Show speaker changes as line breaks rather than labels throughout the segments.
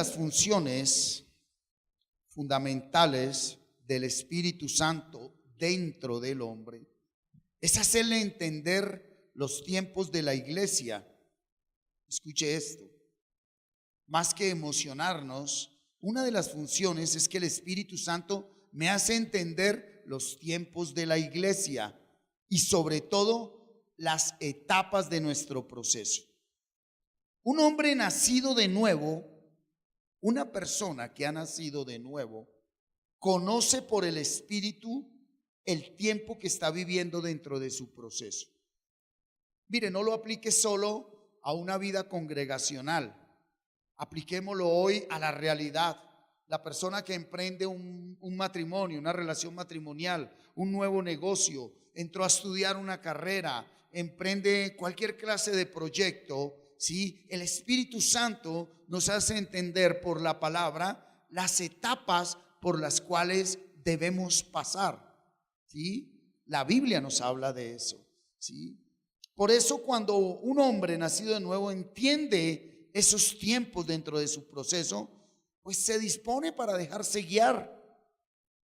las funciones fundamentales del Espíritu Santo dentro del hombre es hacerle entender los tiempos de la iglesia. Escuche esto. Más que emocionarnos, una de las funciones es que el Espíritu Santo me hace entender los tiempos de la iglesia y sobre todo las etapas de nuestro proceso. Un hombre nacido de nuevo, una persona que ha nacido de nuevo, conoce por el Espíritu el tiempo que está viviendo dentro de su proceso. Mire, no lo aplique solo a una vida congregacional. Apliquémoslo hoy a la realidad. La persona que emprende un matrimonio, una relación matrimonial, un nuevo negocio, entró a estudiar una carrera, emprende cualquier clase de proyecto, ¿sí? El Espíritu Santo nos hace entender por la palabra las etapas por las cuales debemos pasar, ¿sí? La Biblia nos habla de eso, ¿sí? Por eso cuando un hombre nacido de nuevo entiende esos tiempos dentro de su proceso, pues se dispone para dejarse guiar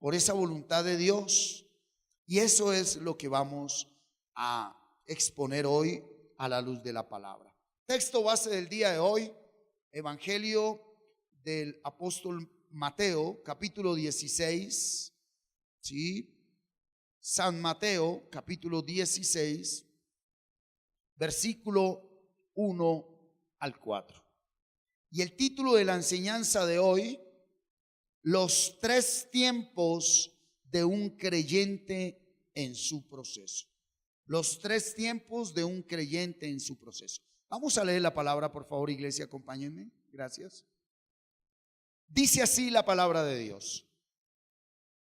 por esa voluntad de Dios. Y eso es lo que vamos a exponer hoy a la luz de la palabra. Texto base del día de hoy, Evangelio del apóstol Mateo, capítulo 16, ¿sí? San Mateo, capítulo 16, versículo 1 al 4. Y el título de la enseñanza de hoy, los 3 tiempos de un creyente en su proceso. Los 3 tiempos de un creyente en su proceso. Vamos a leer la palabra, por favor, iglesia, acompáñenme. Gracias. Dice así la palabra de Dios.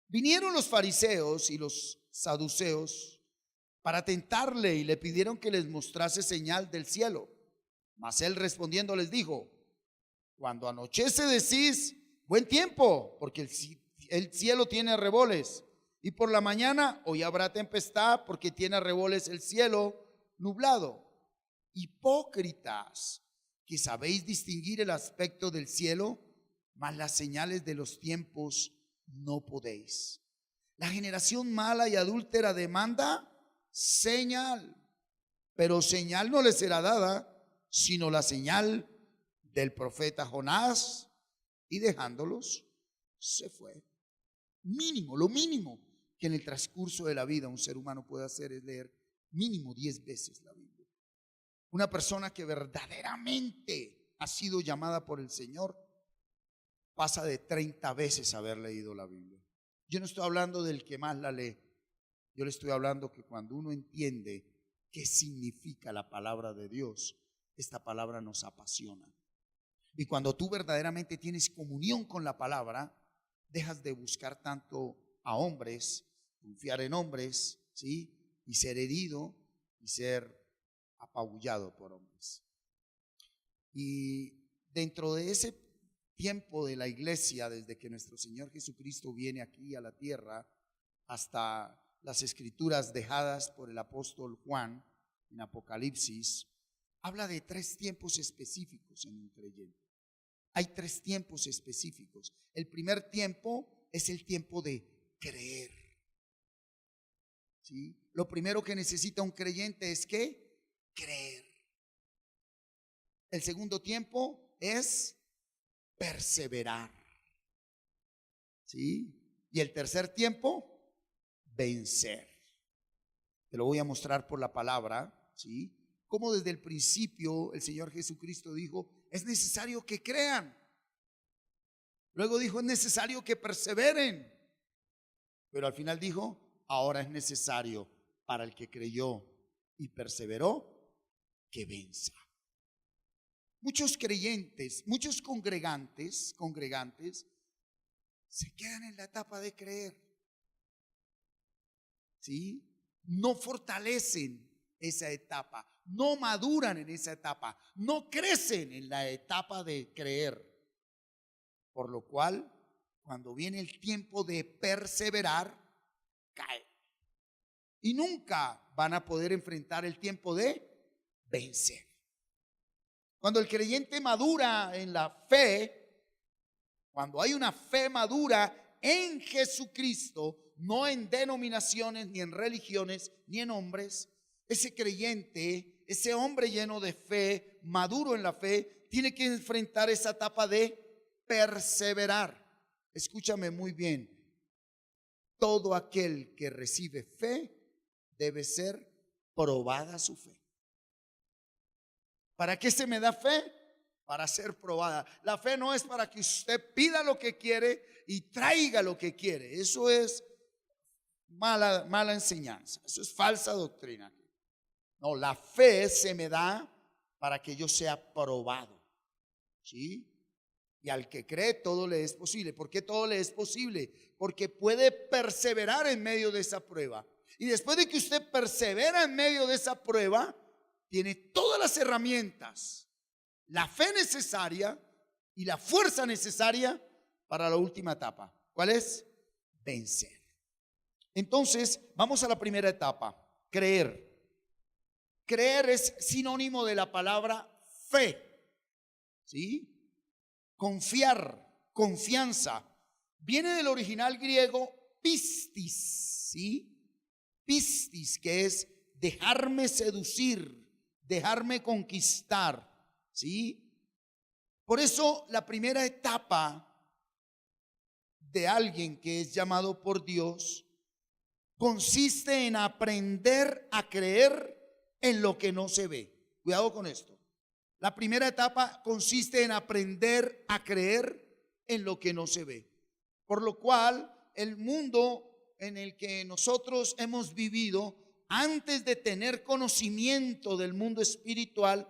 Vinieron los fariseos y los saduceos para tentarle y le pidieron que les mostrase señal del cielo. Mas él respondiendo les dijo: cuando anochece decís buen tiempo, porque el cielo tiene arreboles, y por la mañana hoy habrá tempestad, porque tiene arreboles el cielo nublado. Hipócritas, que sabéis distinguir el aspecto del cielo, mas las señales de los tiempos no podéis. La generación mala y adúltera demanda señal, pero señal no le será dada, sino la señal del profeta Jonás. Y dejándolos se fue. Lo mínimo que en el transcurso de la vida un ser humano puede hacer es leer mínimo 10 veces la Biblia. Una persona que verdaderamente ha sido llamada por el Señor pasa de 30 veces haber leído la Biblia. Yo no estoy hablando del que más la lee. Yo le estoy hablando que cuando uno entiende qué significa la palabra de Dios, esta palabra nos apasiona. Y cuando tú verdaderamente tienes comunión con la palabra, dejas de buscar tanto a hombres, confiar en hombres, ¿sí? Y ser herido y ser apabullado por hombres. Y dentro de ese tiempo de la iglesia, desde que nuestro Señor Jesucristo viene aquí a la tierra hasta las escrituras dejadas por el apóstol Juan en Apocalipsis, habla de 3 tiempos específicos en un creyente. Hay 3 tiempos específicos. El primer tiempo es el tiempo de creer, ¿sí? Lo primero que necesita un creyente es ¿qué? Creer. El segundo tiempo es perseverar, ¿sí? Y el tercer tiempo, vencer. Te lo voy a mostrar por la palabra, ¿sí? Como desde el principio el Señor Jesucristo dijo: es necesario que crean. Luego dijo: es necesario que perseveren. Pero al final dijo: ahora es necesario para el que creyó y perseveró que venza. Muchos creyentes, muchos congregantes se quedan en la etapa de creer, ¿sí? No fortalecen esa etapa, no maduran en esa etapa, no crecen en la etapa de creer. Por lo cual, cuando viene el tiempo de perseverar, caen. Y nunca van a poder enfrentar el tiempo de vencer. Cuando el creyente madura en la fe, Cuando hay una fe madura en Jesucristo, no en denominaciones, ni en religiones, ni en hombres, ese creyente, ese hombre lleno de fe, maduro en la fe, tiene que enfrentar esa etapa de perseverar. Escúchame muy bien. Todo aquel que recibe fe debe ser probada su fe. ¿Para qué se me da fe? Para ser probada. La fe no es para que usted pida lo que quiere y traiga lo que quiere. Eso es mala enseñanza. Eso es falsa doctrina. No, la fe se me da para que yo sea probado. ¿Sí? Y al que cree todo le es posible. ¿Por qué todo le es posible? Porque puede perseverar en medio de esa prueba. Y después de que usted persevera en medio de esa prueba, tiene todas las herramientas, la fe necesaria y la fuerza necesaria para la última etapa. ¿Cuál es? Vencer. Entonces, vamos a la primera etapa, creer. Creer es sinónimo de la palabra fe. ¿Sí? Confiar, confianza. Viene del original griego pistis, ¿sí? Pistis, que es dejarme seducir, dejarme conquistar, ¿sí? Por eso la primera etapa de alguien que es llamado por Dios consiste en aprender a creer en lo que no se ve. Cuidado con esto. La primera etapa consiste en aprender a creer en lo que no se ve. Por lo cual, el mundo en el que nosotros hemos vivido, antes de tener conocimiento del mundo espiritual,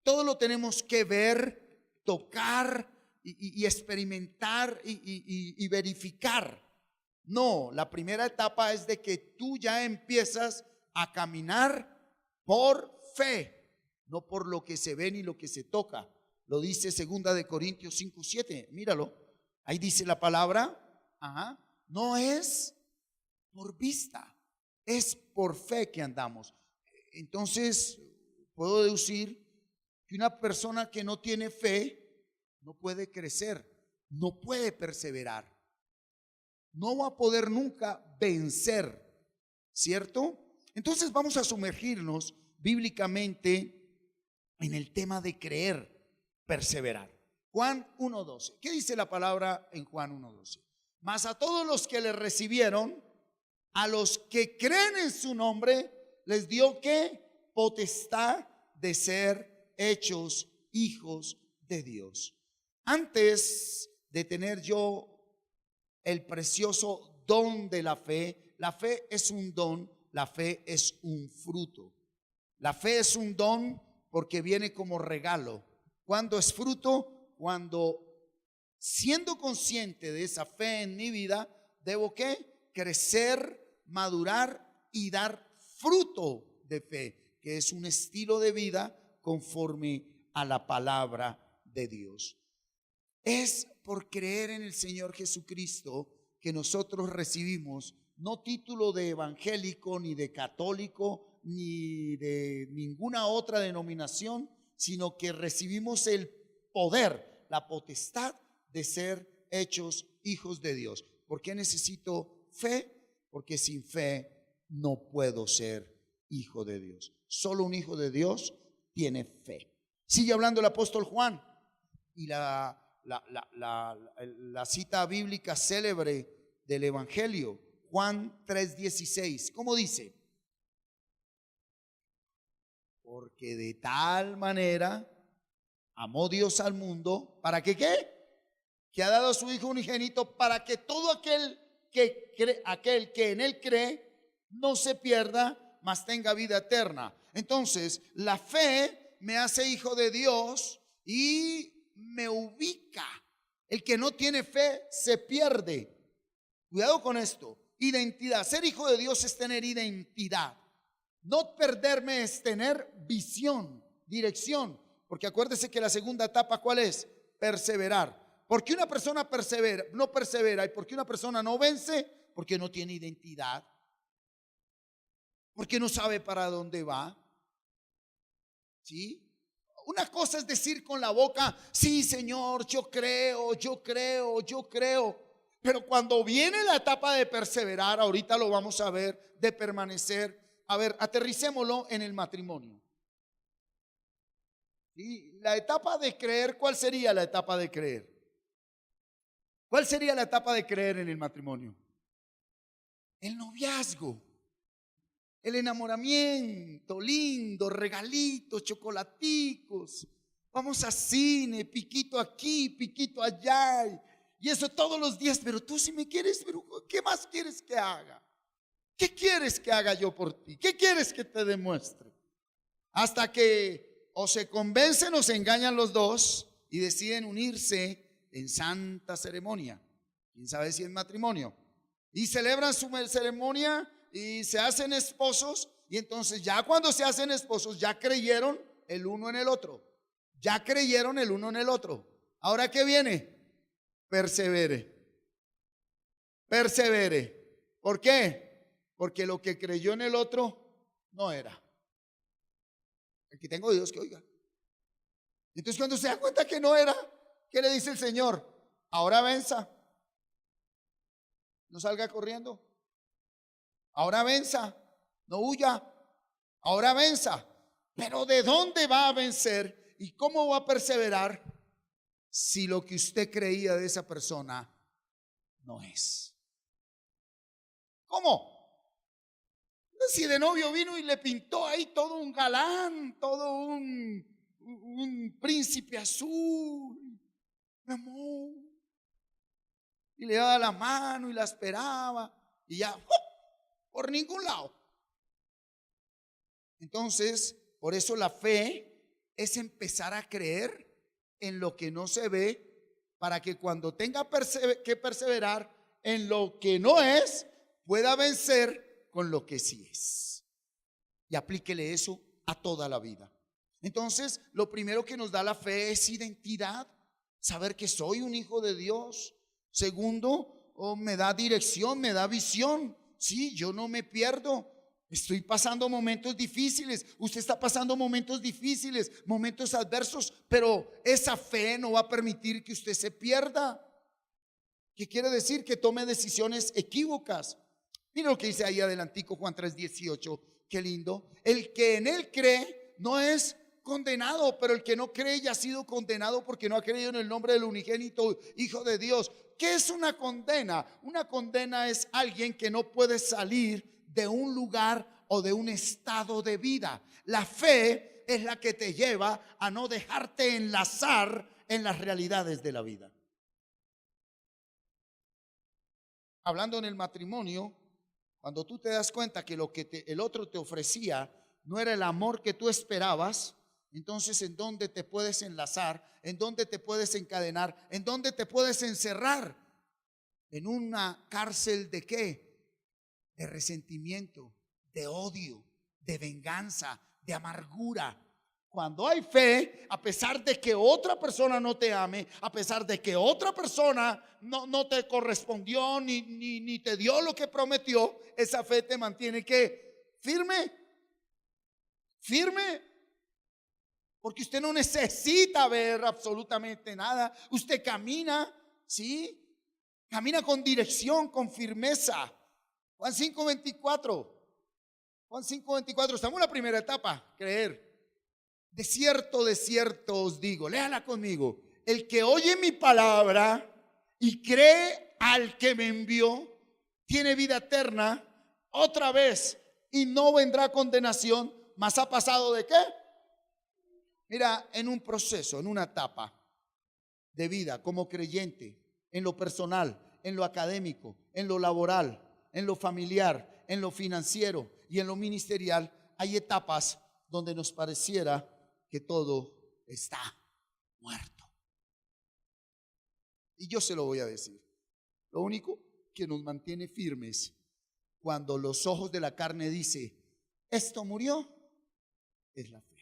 todo lo tenemos que ver, tocar y experimentar y verificar. No, la primera etapa es de que tú ya empiezas a caminar por fe, no por lo que se ve ni lo que se toca. Lo dice 2 Corintios 5:7. Míralo. Ahí dice la palabra. No es por vista, es por fe que andamos. Entonces, puedo deducir que una persona que no tiene fe no puede crecer, no puede perseverar, no va a poder nunca vencer, ¿cierto? Entonces vamos a sumergirnos bíblicamente en el tema de creer, perseverar. Juan 1:12. ¿Qué dice la palabra en Juan 1:12? Mas a todos los que le recibieron, a los que creen en su nombre, les dio ¿qué? Potestad de ser hechos hijos de Dios. Antes de tener yo el precioso don de la fe es un don, la fe es un fruto. La fe es un don porque viene como regalo. ¿Cuándo es fruto? Cuando, siendo consciente de esa fe en mi vida, debo ¿qué? Crecer, madurar y dar fruto de fe, que es un estilo de vida conforme a la palabra de Dios. Es por creer en el Señor Jesucristo que nosotros recibimos no título de evangélico, ni de católico, ni de ninguna otra denominación, sino que recibimos el poder, la potestad de ser hechos hijos de Dios. ¿Por qué necesito fe? Porque sin fe no puedo ser hijo de Dios. Solo un hijo de Dios tiene fe. Sigue hablando el apóstol Juan y la cita bíblica célebre del evangelio, Juan 3:16. ¿Cómo dice? Porque de tal manera amó Dios al mundo, ¿para que qué? Que ha dado a su Hijo unigénito, para que todo aquel que en él cree no se pierda, mas tenga vida eterna. Entonces, la fe me hace hijo de Dios y me ubica. El que no tiene fe se pierde. Cuidado con esto. Identidad. Ser hijo de Dios es tener identidad. No perderme es tener visión, dirección. Porque acuérdese que la segunda etapa, ¿cuál es? Perseverar. Porque una persona no persevera, y porque una persona no vence, porque no tiene identidad, porque no sabe para dónde va. ¿Sí? Una cosa es decir con la boca, sí, Señor, yo creo, yo creo, yo creo. Pero cuando viene la etapa de perseverar, ahorita lo vamos a ver, de permanecer. A ver, aterricémoslo en el matrimonio. Y la etapa de creer, ¿cuál sería la etapa de creer? ¿Cuál sería la etapa de creer en el matrimonio? El noviazgo, el enamoramiento, lindo, regalitos, chocolaticos. Vamos a cine, piquito aquí, piquito allá. Y eso todos los días. Pero tú si me quieres, pero ¿qué más quieres que haga? ¿Qué quieres que haga yo por ti? ¿Qué quieres que te demuestre? Hasta que o se convencen o se engañan los dos y deciden unirse en santa ceremonia. ¿Quién sabe si es matrimonio? Y celebran su ceremonia y se hacen esposos. Y entonces ya cuando se hacen esposos ya creyeron el uno en el otro. Ya creyeron el uno en el otro. Ahora, ¿qué viene? Persevere. Persevere. ¿Por qué? Porque lo que creyó en el otro no era. Aquí tengo Dios que oiga. Entonces cuando se da cuenta que no era, ¿qué le dice el Señor? Ahora venza. No salga corriendo. Ahora venza. No huya. Ahora venza. Pero ¿de dónde va a vencer y cómo va a perseverar si lo que usted creía de esa persona no es? ¿Cómo? Si de novio vino y le pintó ahí todo un galán, todo un príncipe azul, mi amor, y le daba la mano y la esperaba y ya, por ningún lado. Entonces, por eso la fe es empezar a creer en lo que no se ve, para que cuando tenga que perseverar en lo que no es, pueda vencer con lo que sí es. Y aplíquele eso a toda la vida. Entonces, lo primero que nos da la fe es identidad, saber que soy un hijo de Dios. Segundo, me da dirección, me da visión. Sí, yo no me pierdo. Estoy pasando momentos difíciles, usted está pasando momentos difíciles, momentos adversos, pero esa fe no va a permitir que usted se pierda. ¿Qué quiere decir? Que tome decisiones equívocas. Mira lo que dice ahí adelantico Juan 3:18, qué lindo. El que en él cree no es condenado, pero el que no cree ya ha sido condenado porque no ha creído en el nombre del unigénito Hijo de Dios. ¿Qué es una condena? Una condena es alguien que no puede salir de un lugar o de un estado de vida. La fe es la que te lleva a no dejarte enlazar en las realidades de la vida. Hablando en el matrimonio, cuando tú te das cuenta que lo que el otro te ofrecía no era el amor que tú esperabas, entonces ¿en dónde te puedes enlazar? ¿En dónde te puedes encadenar? ¿En dónde te puedes encerrar? ¿En una cárcel de qué? De resentimiento, de odio, de venganza, de amargura. Cuando hay fe, a pesar de que otra persona no te ame, a pesar de que otra persona no te correspondió ni te dio lo que prometió, esa fe te mantiene ¿qué? Firme, firme. Porque usted no necesita ver absolutamente nada. Usted camina, ¿sí? Camina con dirección, con firmeza. Juan 5:24. Juan 5:24. Estamos en la primera etapa, creer. De cierto os digo, léala conmigo. El que oye mi palabra y cree al que me envió, tiene vida eterna otra vez y no vendrá condenación, mas ha pasado ¿de qué? Mira, en un proceso, en una etapa de vida como creyente, en lo personal, en lo académico, en lo laboral, en lo familiar, en lo financiero y en lo ministerial, hay etapas donde nos pareciera que todo está muerto. Y yo se lo voy a decir. Lo único que nos mantiene firmes cuando los ojos de la carne dice, esto murió, es la fe.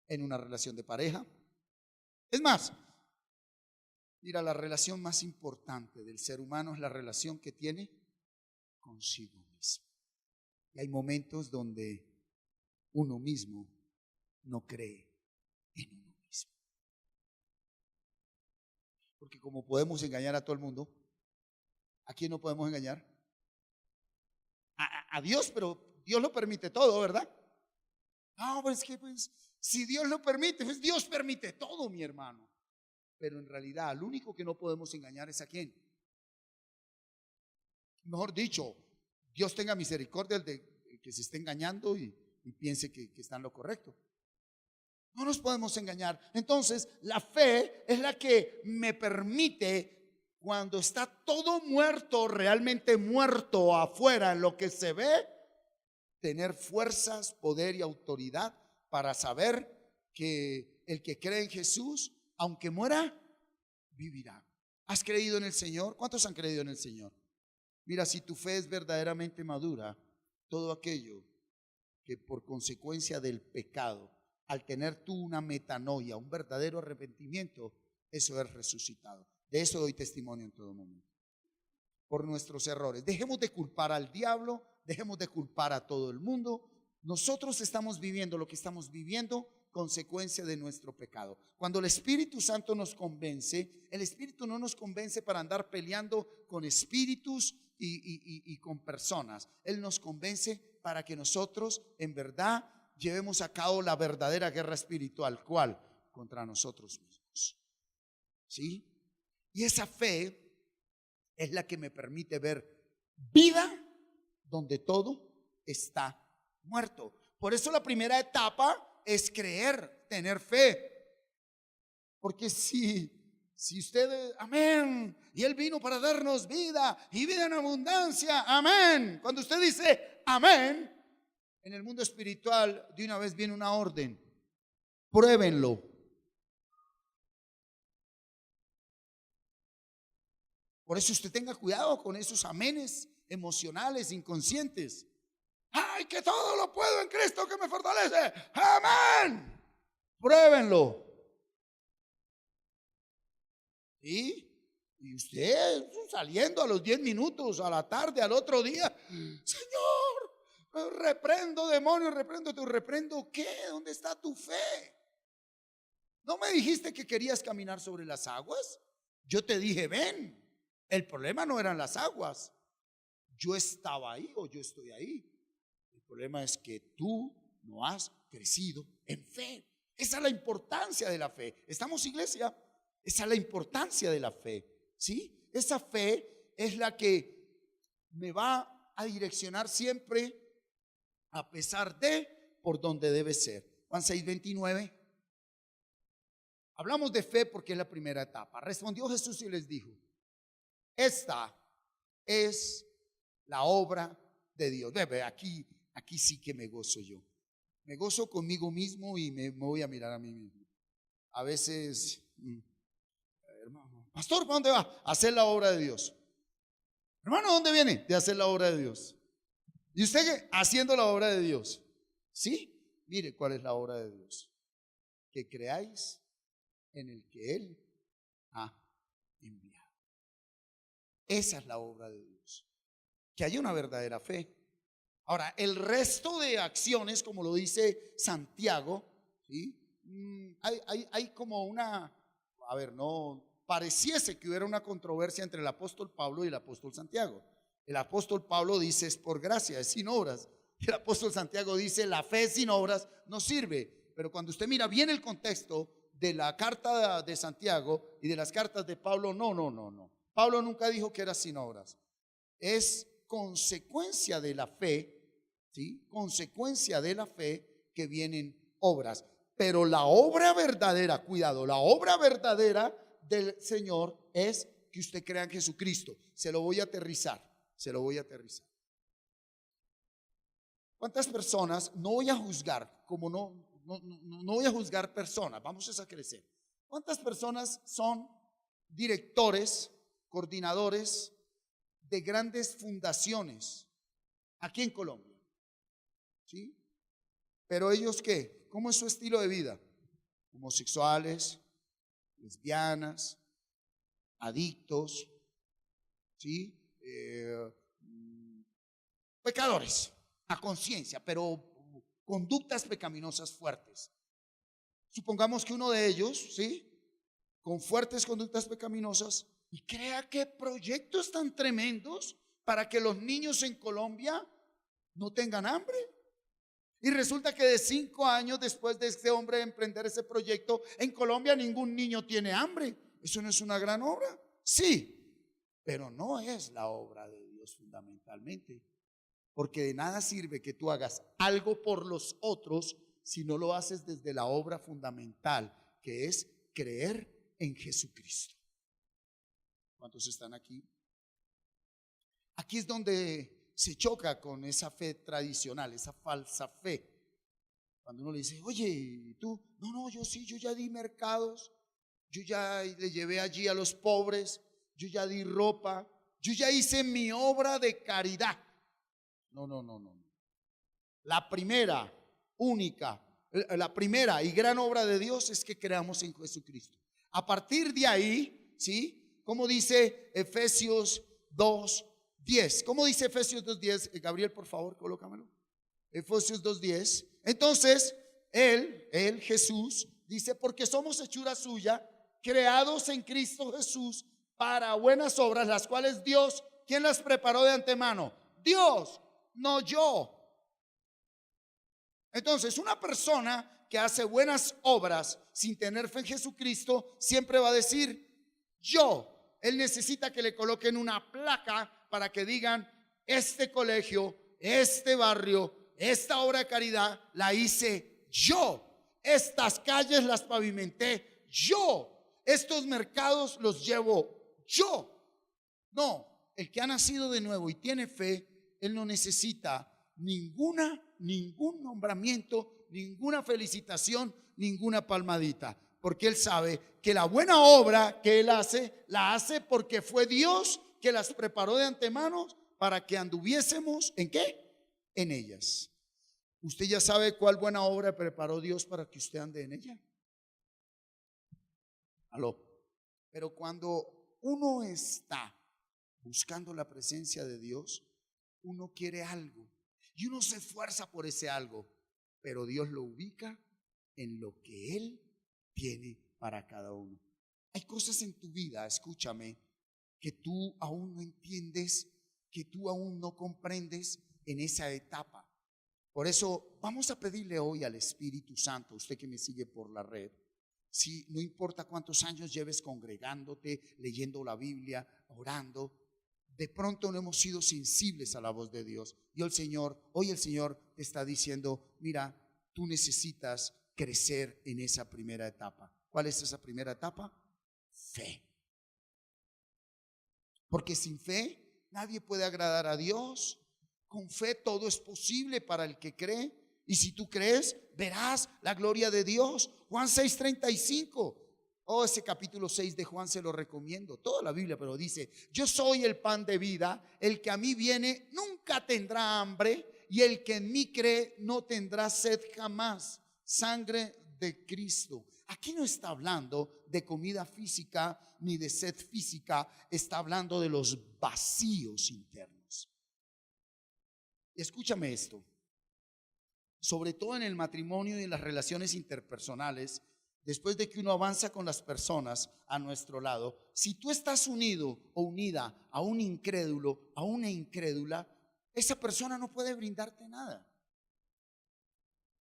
En una relación de pareja. Es más, mira, la relación más importante del ser humano es la relación que tiene consigo mismo. Y hay momentos donde uno mismo no cree en uno mismo. Porque como podemos engañar a todo el mundo, ¿a quién no podemos engañar? A Dios, pero Dios lo permite todo, ¿verdad? No, pues que pues, si Dios lo permite, pues Dios permite todo, mi hermano. Pero en realidad, al único que no podemos engañar es a quién. Mejor dicho, Dios tenga misericordia del que se esté engañando y piense que está en lo correcto. No nos podemos engañar. Entonces, la fe es la que me permite, cuando está todo muerto, realmente muerto afuera en lo que se ve, tener fuerzas, poder y autoridad para saber que el que cree en Jesús, aunque muera, vivirá. ¿Has creído en el Señor? ¿Cuántos han creído en el Señor? Mira, si tu fe es verdaderamente madura, todo aquello que por consecuencia del pecado, al tener tú una metanoia, un verdadero arrepentimiento, eso es resucitado. De eso doy testimonio en todo momento. Por nuestros errores. Dejemos de culpar al diablo, dejemos de culpar a todo el mundo. Nosotros estamos viviendo lo que estamos viviendo consecuencia de nuestro pecado. Cuando el Espíritu Santo nos convence, el Espíritu no nos convence para andar peleando con espíritus y con personas. Él nos convence para que nosotros en verdad llevemos a cabo la verdadera guerra espiritual. ¿Cuál? Contra nosotros mismos. ¿Sí? Y esa fe es la que me permite ver vida donde todo está muerto. Por eso la primera etapa es creer, tener fe. Porque si usted, amén, y Él vino para darnos vida y vida en abundancia, amén. Cuando usted dice amén, en el mundo espiritual de una vez viene una orden: pruébenlo. Por eso usted tenga cuidado con esos amenes emocionales, inconscientes. ¡Ay, que todo lo puedo en Cristo que me fortalece! ¡Amén! Pruébenlo. Y usted saliendo a los 10 minutos, a la tarde, al otro día: Señor, reprendo demonios, reprendo ¿qué? ¿Dónde está tu fe? ¿No me dijiste que querías caminar sobre las aguas? Yo te dije, ven. El problema no eran las aguas. Yo estaba ahí o yo estoy ahí. El problema es que tú no has crecido en fe. Esa es la importancia de la fe. ¿Estamos, iglesia? Esa es la importancia de la fe. ¿Sí? Esa fe es la que me va a direccionar siempre, a pesar de por donde debe ser. Juan 6:29. Hablamos de fe porque es la primera etapa. Respondió Jesús y les dijo: esta es la obra de Dios. Aquí sí que me gozo yo. Me gozo conmigo mismo y me voy a mirar a mí mismo. A veces, hermano, pastor, ¿para dónde va? A hacer la obra de Dios. Hermano, ¿dónde viene? De hacer la obra de Dios. ¿Y usted qué? Haciendo la obra de Dios. ¿Sí? Mire cuál es la obra de Dios: que creáis en el que Él ha enviado. Esa es la obra de Dios. Que haya una verdadera fe. Ahora, el resto de acciones, como lo dice Santiago, ¿sí? Hay como una, no pareciese que hubiera una controversia entre el apóstol Pablo y el apóstol Santiago. El apóstol Pablo dice: es por gracia, es sin obras. El apóstol Santiago dice: la fe sin obras no sirve. Pero cuando usted mira bien el contexto de la carta de Santiago y de las cartas de Pablo, no. Pablo nunca dijo que era sin obras. Es consecuencia de la fe, ¿sí? Consecuencia de la fe que vienen obras. Pero la obra verdadera, cuidado, la obra verdadera del Señor es que usted crea en Jesucristo. Se lo voy a aterrizar. ¿Cuántas personas? No voy a juzgar, como no voy a juzgar personas, vamos a crecer. ¿Cuántas personas son directores, coordinadores de grandes fundaciones aquí en Colombia? ¿Sí? Pero ellos, ¿qué? ¿Cómo es su estilo de vida? Homosexuales, lesbianas, adictos, ¿sí? Pecadores a conciencia, pero conductas pecaminosas fuertes. supongamos que uno de ellos, ¿sí?, con fuertes conductas pecaminosas, y crea que proyectos tan tremendos para que los niños en Colombia no tengan hambre. Y resulta que de 5 años después de este hombre emprender ese proyecto, en Colombia ningún niño tiene hambre. ¿Eso no es una gran obra? Sí, pero no es la obra de Dios fundamentalmente. Porque de nada sirve que tú hagas algo por los otros si no lo haces desde la obra fundamental, que es creer en Jesucristo. ¿Cuántos están aquí? Aquí es donde se choca con esa fe tradicional, esa falsa fe. Cuando uno le dice, oye, ¿tú? No, yo sí, yo ya di mercados, yo ya le llevé allí a los pobres, yo ya di ropa, yo ya hice mi obra de caridad. No. La primera, única, la primera y gran obra de Dios es que creamos en Jesucristo. A partir de ahí, ¿sí? Como dice Efesios 2:10. ¿Cómo dice Efesios 2:10? Gabriel, por favor, colócamelo. Efesios 2:10. Entonces, Él, Jesús, dice, porque somos hechura suya, creados en Cristo Jesús para buenas obras, las cuales Dios, ¿quién las preparó de antemano? Dios, no yo. Entonces, una persona que hace buenas obras sin tener fe en Jesucristo siempre va a decir yo. Él necesita que le coloquen una placa para que digan, este colegio, este barrio, esta obra de caridad la hice yo, estas calles las pavimenté yo, estos mercados los llevo yo. No, el que ha nacido de nuevo y tiene fe, él no necesita ningún nombramiento, ninguna felicitación, ninguna palmadita, porque él sabe que la buena obra que él hace, la hace porque fue Dios que las preparó de antemano para que anduviésemos ¿en qué? En ellas. ¿Usted ya sabe cuál buena obra preparó Dios para que usted ande en ella? Aló. Pero cuando uno está buscando la presencia de Dios, uno quiere algo y uno se esfuerza por ese algo, pero Dios lo ubica en lo que Él tiene para cada uno. Hay cosas en tu vida, escúchame, que tú aún no entiendes, que tú aún no comprendes en esa etapa. Por eso vamos a pedirle hoy al Espíritu Santo, usted que me sigue por la red, si no importa cuántos años lleves congregándote, leyendo la Biblia, orando, de pronto no hemos sido sensibles a la voz de Dios. Y hoy el Señor te está diciendo, mira, tú necesitas crecer en esa primera etapa. ¿Cuál es esa primera etapa? Fe. Porque sin fe nadie puede agradar a Dios. Con fe todo es posible para el que cree. Y si tú crees, verás la gloria de Dios. Juan 6:35. Ese capítulo 6 de Juan se lo recomiendo, toda la Biblia, pero dice, yo soy el pan de vida, el que a mí viene nunca tendrá hambre, y el que en mí cree no tendrá sed jamás. Sangre de Cristo. Aquí no está hablando de comida física ni de sed física, está hablando de los vacíos internos. Escúchame esto, sobre todo en el matrimonio y en las relaciones interpersonales. Después de que uno avanza con las personas a nuestro lado, si tú estás unido o unida a un incrédulo, a una incrédula, esa persona no puede brindarte nada.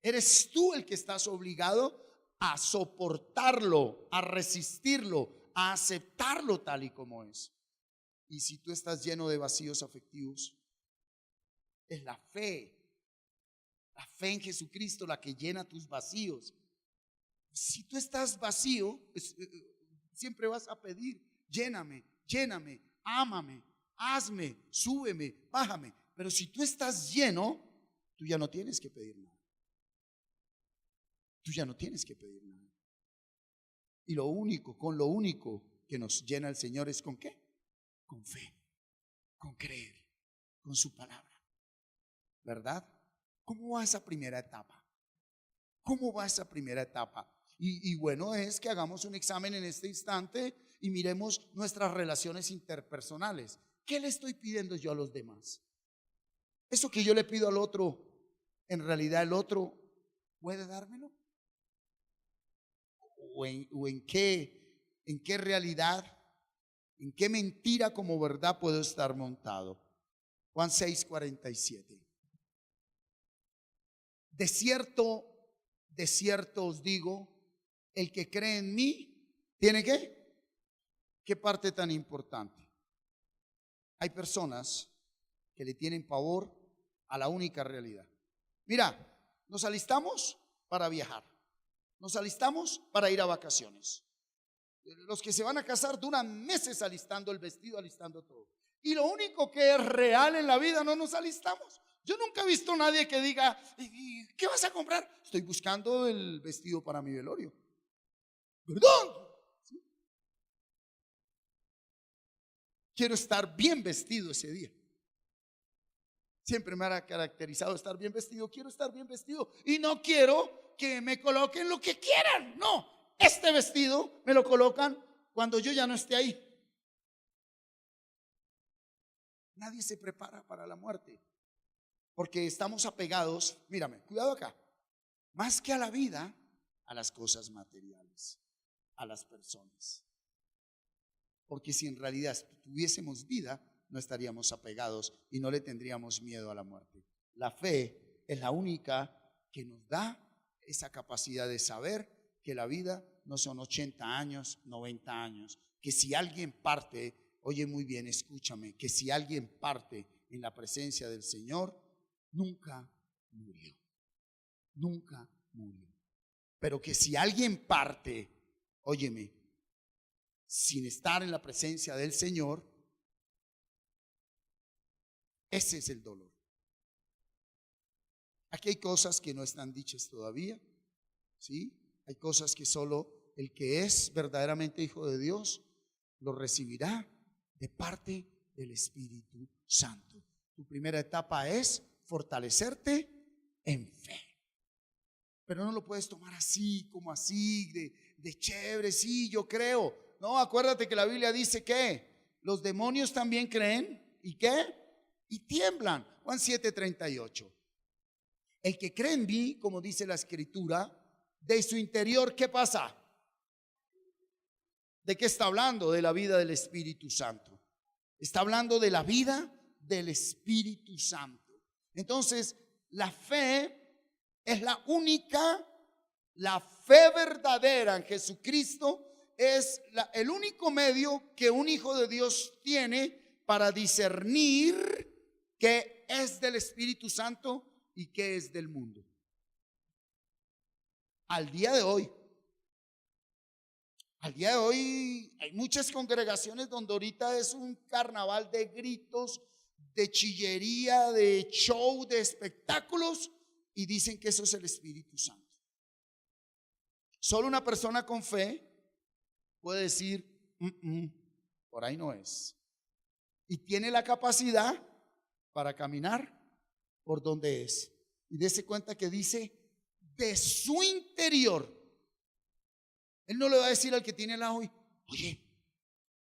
Eres tú el que estás obligado a soportarlo, a resistirlo, a aceptarlo tal y como es. Y si tú estás lleno de vacíos afectivos, es la fe en Jesucristo la que llena tus vacíos. Si tú estás vacío, siempre vas a pedir, lléname, ámame, hazme, súbeme, bájame. Pero si tú estás lleno, tú ya no tienes que pedir nada. Tú ya no tienes que pedir nada. Y con lo único que nos llena el Señor es ¿con qué? Con fe, con creer, con su palabra. ¿Verdad? ¿Cómo va esa primera etapa? ¿Cómo va esa primera etapa? Y bueno, es que hagamos un examen en este instante y miremos nuestras relaciones interpersonales. ¿Qué le estoy pidiendo yo a los demás? Eso que yo le pido al otro, en realidad el otro puede dármelo. o en qué realidad, en qué mentira como verdad puedo estar montado. Juan 6:47. De cierto os digo, el que cree en mí, ¿tiene qué? ¿Qué parte tan importante? Hay personas que le tienen pavor a la única realidad. Mira, nos alistamos para viajar, nos alistamos para ir a vacaciones. Los que se van a casar duran meses alistando el vestido, alistando todo. Y lo único que es real en la vida no nos alistamos. Yo nunca he visto a nadie que diga, ¿y qué vas a comprar? Estoy buscando el vestido para mi velorio. ¿Perdón? ¿Sí? Quiero estar bien vestido ese día. Siempre me ha caracterizado estar bien vestido. Quiero estar bien vestido y no quiero que me coloquen lo que quieran. No, este vestido me lo colocan cuando yo ya no esté ahí. Nadie se prepara para la muerte porque estamos apegados, mírame, cuidado acá, más que a la vida, a las cosas materiales, a las personas. Porque si en realidad tuviésemos vida, no estaríamos apegados y no le tendríamos miedo a la muerte. La fe es la única que nos da esa capacidad de saber que la vida no son 80 años, 90 años, que si alguien parte, oye muy bien, escúchame, que si alguien parte en la presencia del Señor, nunca murió, nunca murió. Pero que si alguien parte, óyeme, sin estar en la presencia del Señor, ese es el dolor. Aquí hay cosas que no están dichas todavía, ¿sí? Hay cosas que solo el que es verdaderamente hijo de Dios lo recibirá de parte del Espíritu Santo. Tu primera etapa es fortalecerte en fe. Pero no lo puedes tomar así, como así, de chévere, sí, yo creo. No, acuérdate que la Biblia dice que los demonios también creen. ¿Y qué? Y tiemblan. Juan 7:38. El que cree en mí, como dice la Escritura, de su interior, ¿qué pasa? ¿De qué está hablando? De la vida del Espíritu Santo. Está hablando de la vida del Espíritu Santo. Entonces, la fe es la fe verdadera en Jesucristo es el único medio que un hijo de Dios tiene para discernir qué es del Espíritu Santo y qué es del mundo. Al día de hoy hay muchas congregaciones donde ahorita es un carnaval de gritos, de chillería, de show, de espectáculos, y dicen que eso es el Espíritu Santo. Solo una persona con fe puede decir, por ahí no es. Y tiene la capacidad para caminar por donde es. Y dése cuenta que dice, de su interior. Él no le va a decir al que tiene al lado, oye,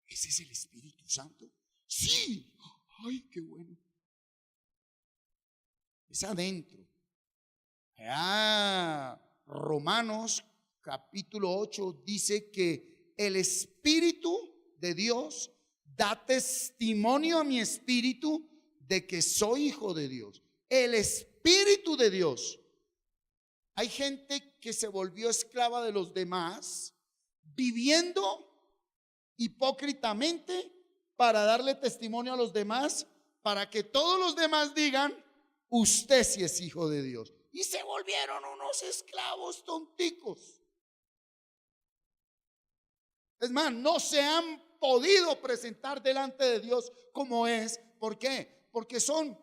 ¿ese es el Espíritu Santo? Sí, ay, qué bueno. Es adentro. Romanos capítulo 8 dice que el Espíritu de Dios da testimonio a mi espíritu de que soy hijo de Dios. El Espíritu de Dios. Hay gente que se volvió esclava de los demás, viviendo hipócritamente para darle testimonio a los demás, para que todos los demás digan, usted sí es hijo de Dios. Y se volvieron unos esclavos tonticos. Es más, no se han podido presentar delante de Dios como es. ¿Por qué? Porque son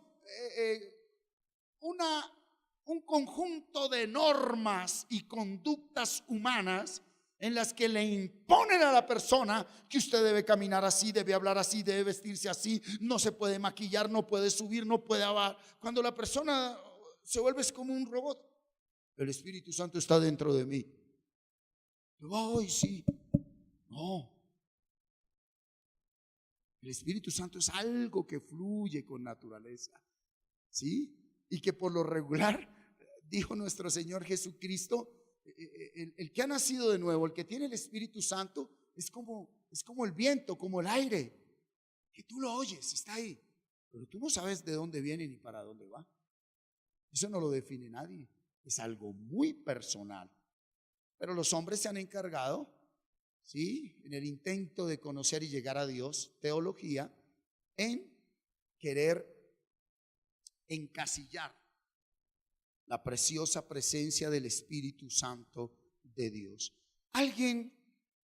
un conjunto de normas y conductas humanas en las que le imponen a la persona que usted debe caminar así, debe hablar así, debe vestirse así, no se puede maquillar, no puede subir, no puede abajar. Cuando la persona se vuelve como un robot, el Espíritu Santo está dentro de mí. Ay, sí. No. El Espíritu Santo es algo que fluye con naturaleza, ¿sí? Y que por lo regular, dijo nuestro Señor Jesucristo, el que ha nacido de nuevo, el que tiene el Espíritu Santo, es como el viento, como el aire, que tú lo oyes, está ahí, pero tú no sabes de dónde viene ni para dónde va. Eso no lo define nadie, es algo muy personal. Pero los hombres se han encargado, ¿sí?, en el intento de conocer y llegar a Dios, teología, en querer encasillar la preciosa presencia del Espíritu Santo de Dios. Alguien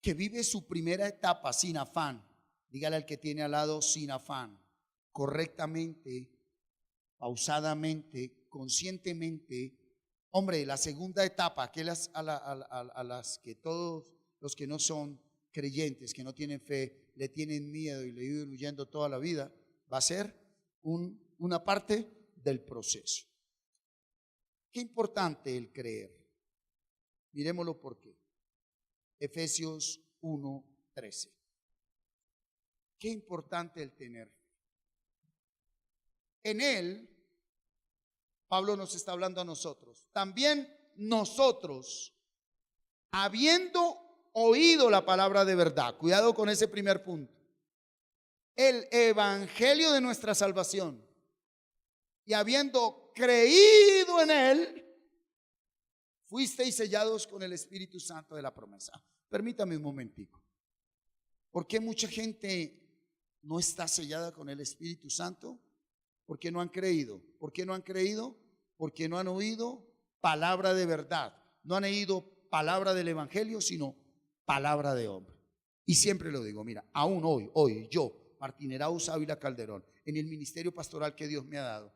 que vive su primera etapa sin afán, dígale al que tiene al lado, sin afán, correctamente, pausadamente, conscientemente. Hombre, la segunda etapa, aquellas a las que todos los que no son creyentes, que no tienen fe, le tienen miedo y le viven huyendo toda la vida, va a ser una parte del proceso. Qué importante el creer. Miremoslo por qué. Efesios 1:13. Qué importante el tener. En él, Pablo nos está hablando a nosotros. También nosotros, habiendo oído la palabra de verdad, cuidado con ese primer punto, el evangelio de nuestra salvación, y habiendo creído en él, fuisteis sellados con el Espíritu Santo de la promesa. Permítame un momentico. ¿Por qué mucha gente no está sellada con el Espíritu Santo? Porque no han creído. ¿Por qué no han creído? Porque no han oído palabra de verdad. No han oído palabra del evangelio, sino palabra de hombre. Y siempre lo digo, mira, aún hoy yo, Martín Erauz Ávila Calderón, en el ministerio pastoral que Dios me ha dado,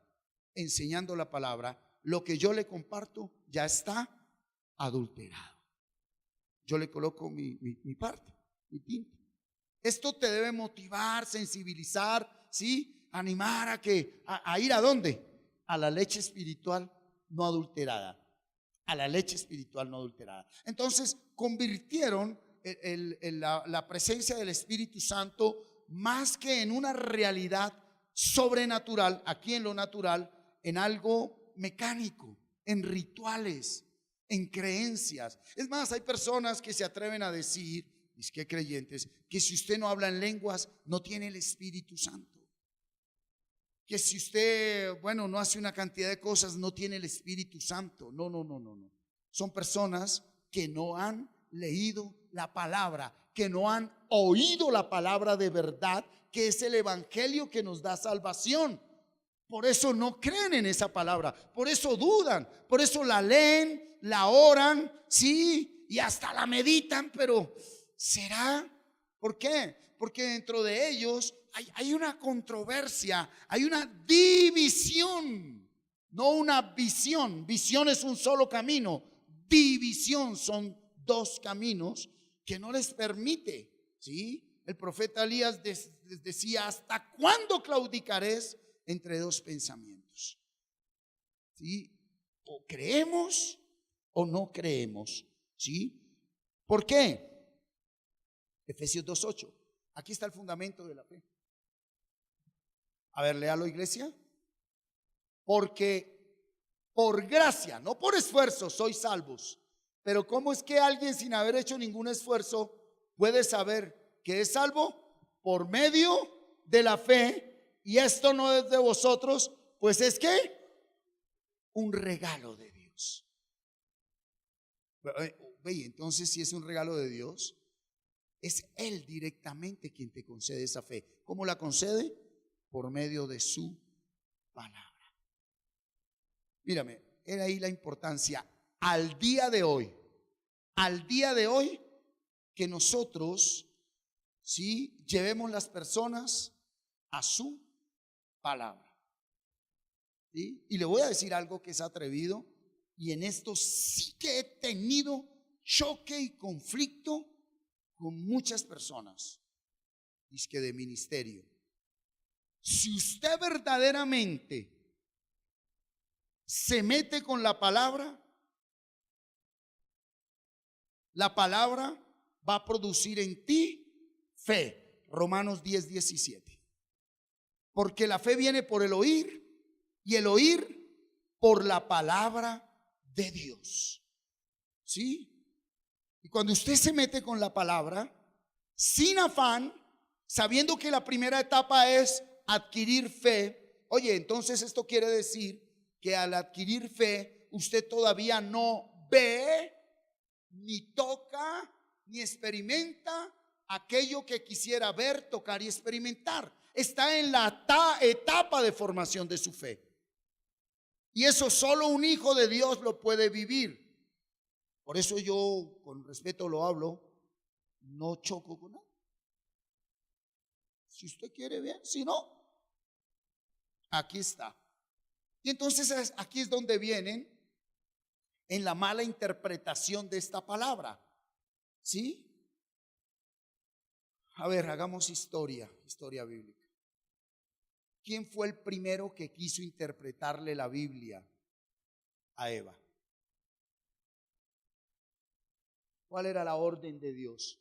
enseñando la palabra, lo que yo le comparto ya está adulterado. Yo le coloco mi parte, mi tinta. Esto te debe motivar, sensibilizar, ¿sí? Animar a ir ¿a dónde? A la leche espiritual no adulterada. A la leche espiritual no adulterada. Entonces convirtieron la presencia del Espíritu Santo más que en una realidad sobrenatural, aquí en lo natural, en algo mecánico, en rituales, en creencias. Es más, hay personas que se atreven a decir, es que creyentes, que si usted no habla en lenguas, no tiene el Espíritu Santo. Que si usted, no hace una cantidad de cosas, no tiene el Espíritu Santo. No. Son personas que no han leído la palabra, que no han oído la palabra de verdad, que es el evangelio que nos da salvación. Por eso no creen en esa palabra, por eso dudan, por eso la leen, la oran, sí, y hasta la meditan, pero ¿será? ¿Por qué? Porque dentro de ellos hay una controversia, hay una división, no una visión. Visión es un solo camino, división son dos caminos que no les permite, ¿sí? El profeta Elías les decía, ¿hasta cuándo claudicaréis entre dos pensamientos? ¿Sí? O creemos o no creemos, ¿sí? ¿Por qué? Efesios 2:8. Aquí está el fundamento de la fe. A ver, léalo, iglesia. Porque por gracia, no por esfuerzo, sois salvos. Pero ¿cómo es que alguien sin haber hecho ningún esfuerzo puede saber que es salvo? Por medio de la fe. Y esto no es de vosotros, pues es que un regalo de Dios. Entonces, si es un regalo de Dios, es Él directamente quien te concede esa fe. ¿Cómo la concede? Por medio de su palabra. Mírame, era ahí la importancia al día de hoy, que nosotros, ¿sí?, llevemos las personas a su palabra. ¿Sí? Y le voy a decir algo que es atrevido, y en esto sí que he tenido choque y conflicto con muchas personas, es que de ministerio. Si usted verdaderamente se mete con la palabra va a producir en ti fe. Romanos 10:17. Porque la fe viene por el oír, y el oír por la palabra de Dios. ¿Sí? Y cuando usted se mete con la palabra, sin afán, sabiendo que la primera etapa es adquirir fe, oye, entonces esto quiere decir que al adquirir fe, usted todavía no ve, ni toca, ni experimenta aquello que quisiera ver, tocar y experimentar. Está en la etapa de formación de su fe. Y eso solo un hijo de Dios lo puede vivir. Por eso yo con respeto lo hablo, no choco con nada. Si usted quiere, bien, si no, aquí está. Y entonces aquí es donde vienen en la mala interpretación de esta palabra. ¿Sí? A ver, hagamos historia bíblica. ¿Quién fue el primero que quiso interpretarle la Biblia a Eva? ¿Cuál era la orden de Dios?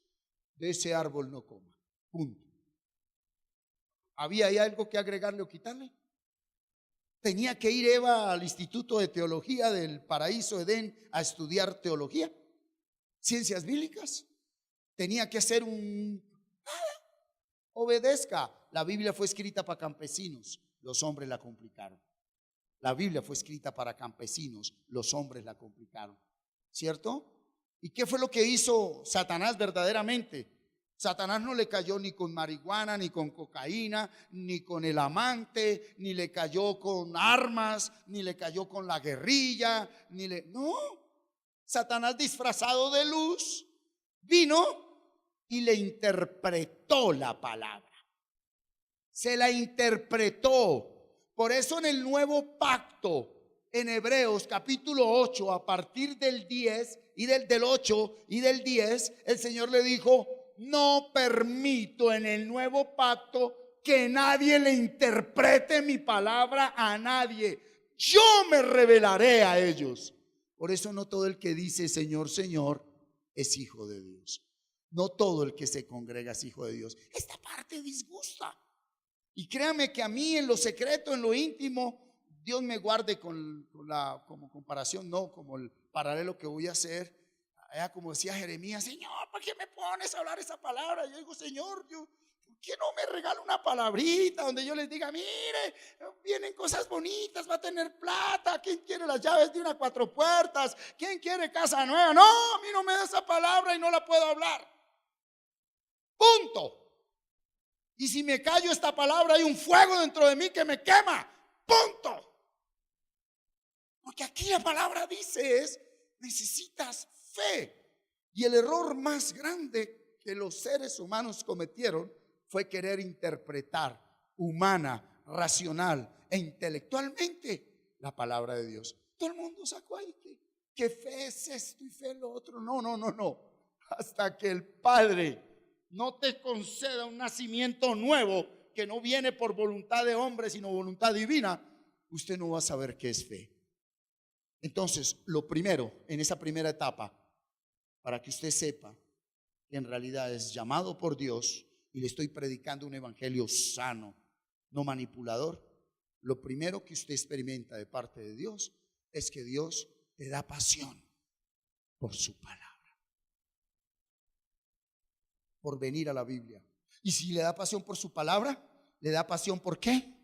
De ese árbol no coma. Punto. ¿Había ahí algo que agregarle o quitarle? ¿Tenía que ir Eva al Instituto de Teología del Paraíso Edén a estudiar teología? ¿Ciencias bíblicas? ¿Tenía que hacer nada? Obedezca. La Biblia fue escrita para campesinos, los hombres la complicaron. La Biblia fue escrita para campesinos, los hombres la complicaron. ¿Cierto? ¿Y qué fue lo que hizo Satanás verdaderamente? Satanás no le cayó ni con marihuana, ni con cocaína, ni con el amante, ni le cayó con armas, ni le cayó con la guerrilla, no. Satanás, disfrazado de luz, vino y le interpretó la palabra. Se la interpretó. Por eso en el nuevo pacto, en Hebreos capítulo 8, a partir del 10 y del 8 y del 10, el Señor le dijo: no permito en el nuevo pacto que nadie le interprete mi palabra a nadie. Yo me revelaré a ellos. Por eso no todo el que dice Señor, Señor es hijo de Dios. No todo el que se congrega es hijo de Dios. Esta parte disgusta. Y créame que a mí en lo secreto, en lo íntimo, Dios me guarde con la como comparación, no como el paralelo que voy a hacer. Como decía Jeremías: Señor, ¿para qué me pones a hablar esa palabra? Yo digo: Señor, ¿por qué no me regala una palabrita donde yo les diga: mire, vienen cosas bonitas, va a tener plata? ¿Quién quiere las llaves de una 4 puertas? ¿Quién quiere casa nueva? No, a mí no me da esa palabra y no la puedo hablar. Punto. Y si me callo esta palabra, hay un fuego dentro de mí que me quema. Punto. Porque aquí la palabra dice es: necesitas fe. Y el error más grande que los seres humanos cometieron fue querer interpretar humana, racional e intelectualmente la palabra de Dios. Todo el mundo sacó ahí que fe es esto y fe es lo otro. No. Hasta que el Padre no te conceda un nacimiento nuevo que no viene por voluntad de hombre sino voluntad divina, usted no va a saber qué es fe. Entonces, lo primero en esa primera etapa, para que usted sepa que en realidad es llamado por Dios y le estoy predicando un evangelio sano, no manipulador, lo primero que usted experimenta de parte de Dios es que Dios te da pasión por su palabra, por venir a la Biblia. Y si le da pasión por su palabra, le da pasión ¿por qué?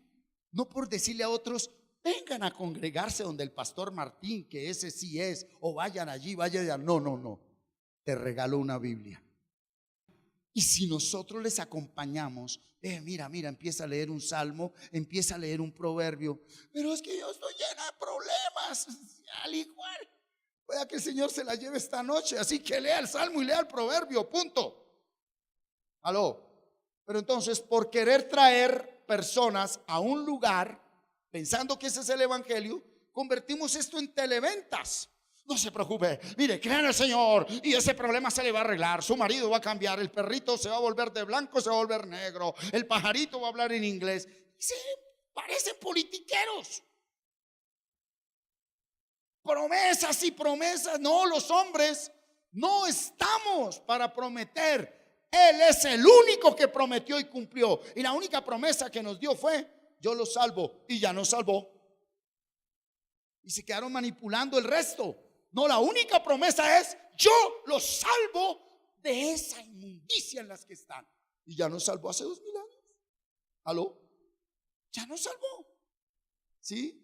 No por decirle a otros: vengan a congregarse donde el pastor Martín, que ese sí es, o vayan allí, vayan allá. No. Te regaló una Biblia. Y si nosotros les acompañamos, mira, empieza a leer un salmo, empieza a leer un proverbio. Pero es que yo estoy llena de problemas. Al igual, pueda que el Señor se la lleve esta noche. Así que lea el salmo y lea el proverbio, punto. Aló. Pero entonces, por querer traer personas a un lugar, pensando que ese es el evangelio, convertimos esto en televentas. No se preocupe, mire, crea en el Señor y ese problema se le va a arreglar. Su marido va a cambiar, el perrito se va a volver de blanco, se va a volver negro, el pajarito va a hablar en inglés. Se parecen politiqueros. Promesas y promesas. No, los hombres no estamos para prometer. Él es el único que prometió y cumplió. Y la única promesa que nos dio fue: yo los salvo, y ya nos salvó. Y se quedaron manipulando el resto. No, la única promesa es: yo los salvo de esa inmundicia en las que están. Y ya nos salvó hace 2000 años. ¿Aló? Ya nos salvó. ¿Sí?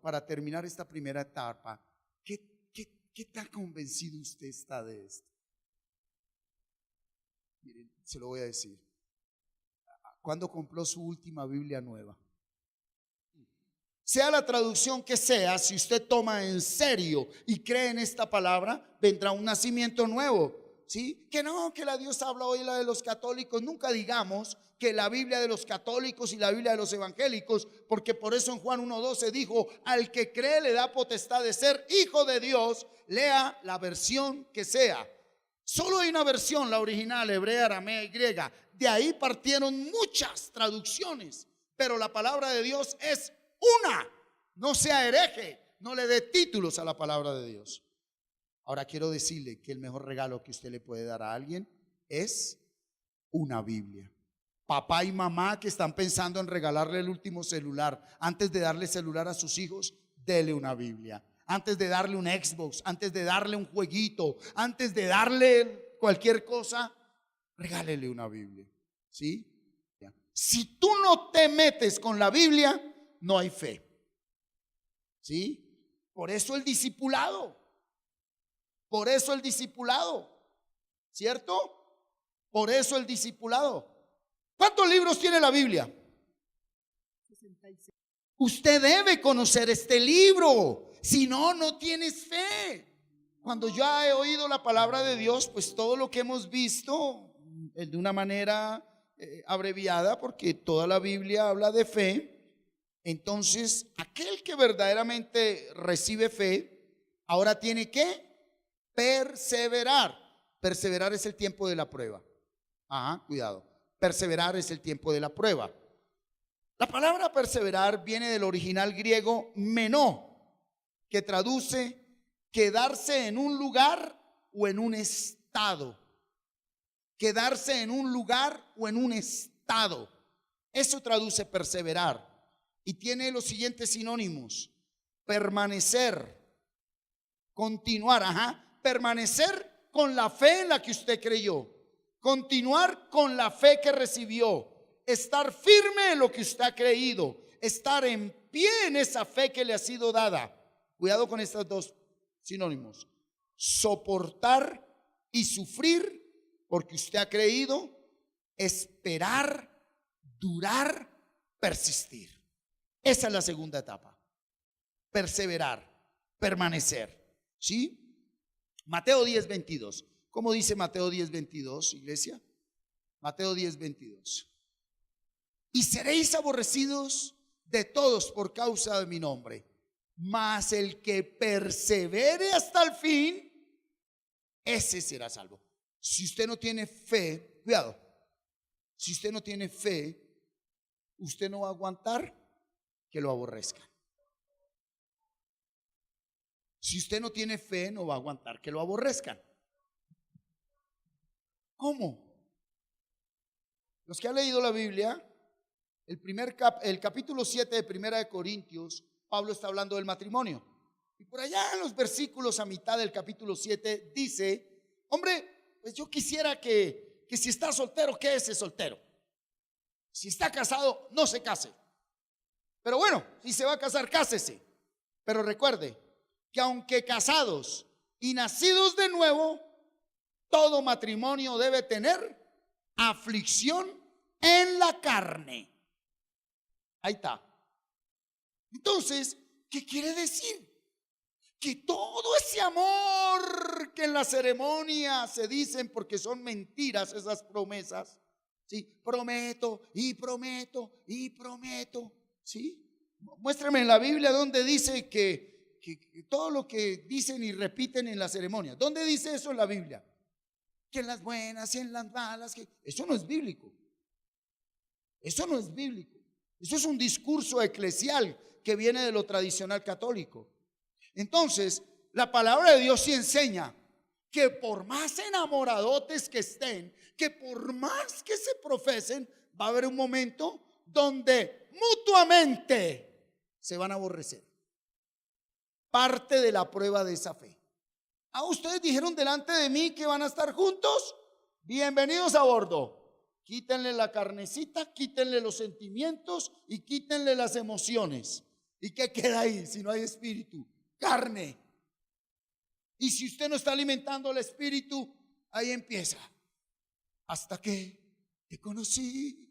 Para terminar esta primera etapa, ¿qué tan convencido usted está de esto? Miren, se lo voy a decir. ¿Cuándo compró su última Biblia nueva? Sea la traducción que sea, si usted toma en serio y cree en esta palabra, vendrá un nacimiento nuevo. ¿Sí? Que no, que la Dios habla hoy la de los católicos. Nunca digamos que la Biblia de los católicos y la Biblia de los evangélicos, porque por eso en Juan 1:12 dijo: al que cree le da potestad de ser hijo de Dios. Lea la versión que sea. Solo hay una versión, la original, hebrea, aramea y griega. De ahí partieron muchas traducciones, pero la palabra de Dios es una. No sea hereje, no le dé títulos a la palabra de Dios. Ahora quiero decirle que el mejor regalo que usted le puede dar a alguien es una Biblia. Papá y mamá que están pensando en regalarle el último celular, antes de darle celular a sus hijos, dele una Biblia. Antes de darle un Xbox, antes de darle un jueguito, antes de darle cualquier cosa, regálele una Biblia. ¿Sí? Si tú no te metes con la Biblia, no hay fe. ¿Sí? Por eso el discipulado. Por eso el discipulado, ¿cierto? Por eso el discipulado. ¿Cuántos libros tiene la Biblia? 66. Usted debe conocer este libro, si no, no tienes fe. Cuando yo he oído la palabra de Dios, pues todo lo que hemos visto de una manera abreviada, porque toda la Biblia habla de fe. Entonces, aquel que verdaderamente recibe fe, ahora tiene que perseverar. Perseverar es el tiempo de la prueba. Cuidado. Perseverar es el tiempo de la prueba. La palabra perseverar viene del original griego menó, que traduce quedarse en un lugar o en un estado. Quedarse en un lugar o en un estado. Eso traduce perseverar. Y tiene los siguientes sinónimos: permanecer, continuar, permanecer con la fe en la que usted creyó, continuar con la fe que recibió, estar firme en lo que usted ha creído, estar en pie en esa fe que le ha sido dada. Cuidado con estos dos sinónimos: soportar y sufrir porque usted ha creído, esperar, durar, persistir. Esa es la segunda etapa: perseverar, permanecer. ¿Sí? Mateo 10:22. ¿Cómo dice Mateo 10:22, iglesia? Mateo 10:22. Y seréis aborrecidos de todos por causa de mi nombre, mas el que persevere hasta el fin, ese será salvo. Si usted no tiene fe, cuidado, si usted no tiene fe, usted no va a aguantar que lo aborrezcan. Si usted no tiene fe, no va a aguantar que lo aborrezcan. ¿Cómo? Los que han leído la Biblia, el capítulo 7 de Primera de Corintios, Pablo está hablando del matrimonio. Y por allá en los versículos a mitad del capítulo 7 dice: hombre, pues yo quisiera que si está soltero, quédese soltero. Si está casado, no se case. Pero bueno, si se va a casar, cásese. Pero recuerde que aunque casados y nacidos de nuevo, todo matrimonio debe tener aflicción en la carne. Ahí está. Entonces, ¿qué quiere decir? Que todo ese amor que en la ceremonia se dicen, porque son mentiras esas promesas, ¿sí? Prometo y prometo y prometo, ¿sí? Muéstrame en la Biblia donde dice que todo lo que dicen y repiten en la ceremonia. ¿Dónde dice eso en la Biblia? Que en las buenas y en las malas, eso no es bíblico. Eso no es bíblico. Eso es un discurso eclesial que viene de lo tradicional católico. Entonces, la palabra de Dios sí enseña que por más enamoradotes que estén, que por más que se profesen, va a haber un momento donde mutuamente se van a aborrecer. parte de la prueba de esa fe. Ustedes dijeron delante de mí que van a estar juntos. Bienvenidos a bordo. Quítenle la carnecita, quítenle los sentimientos y quítenle las emociones. ¿Y qué queda ahí si no hay espíritu? Carne. Y si usted no está alimentando el espíritu, ahí empieza. Hasta que te conocí.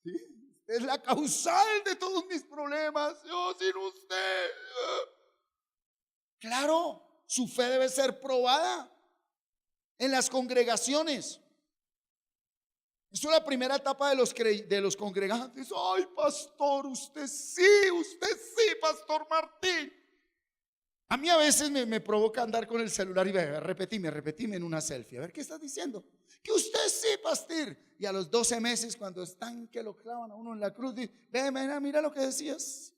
¿Sí? Usted es la causal de todos mis problemas. Yo sin usted. Claro, su fe debe ser probada en las congregaciones. Eso es la primera etapa de los congregantes. Ay, pastor, usted sí, pastor Martín. A mí a veces me provoca andar con el celular y repetime en una selfie. A ver, ¿qué estás diciendo? Que usted sí, pastor. Y a los 12 meses, cuando están que lo clavan a uno en la cruz, dice, mira lo que decías.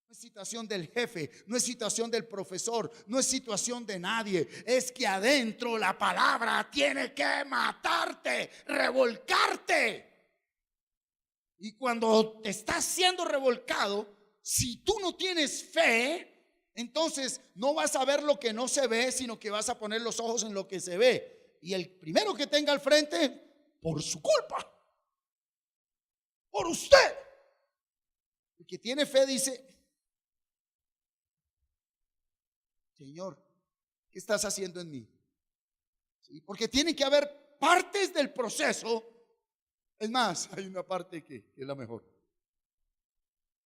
No es situación del jefe, no es situación del profesor, no es situación de nadie. Es que adentro la palabra tiene que matarte, revolcarte. Y cuando te estás siendo revolcado, si tú no tienes fe, entonces no vas a ver lo que no se ve, sino que vas a poner los ojos en lo que se ve. Y el primero que tenga al frente, por su culpa, por usted. El que tiene fe dice, Señor, ¿qué estás haciendo en mí? ¿Sí? Porque tiene que haber partes del proceso. Es más, hay una parte que es la mejor.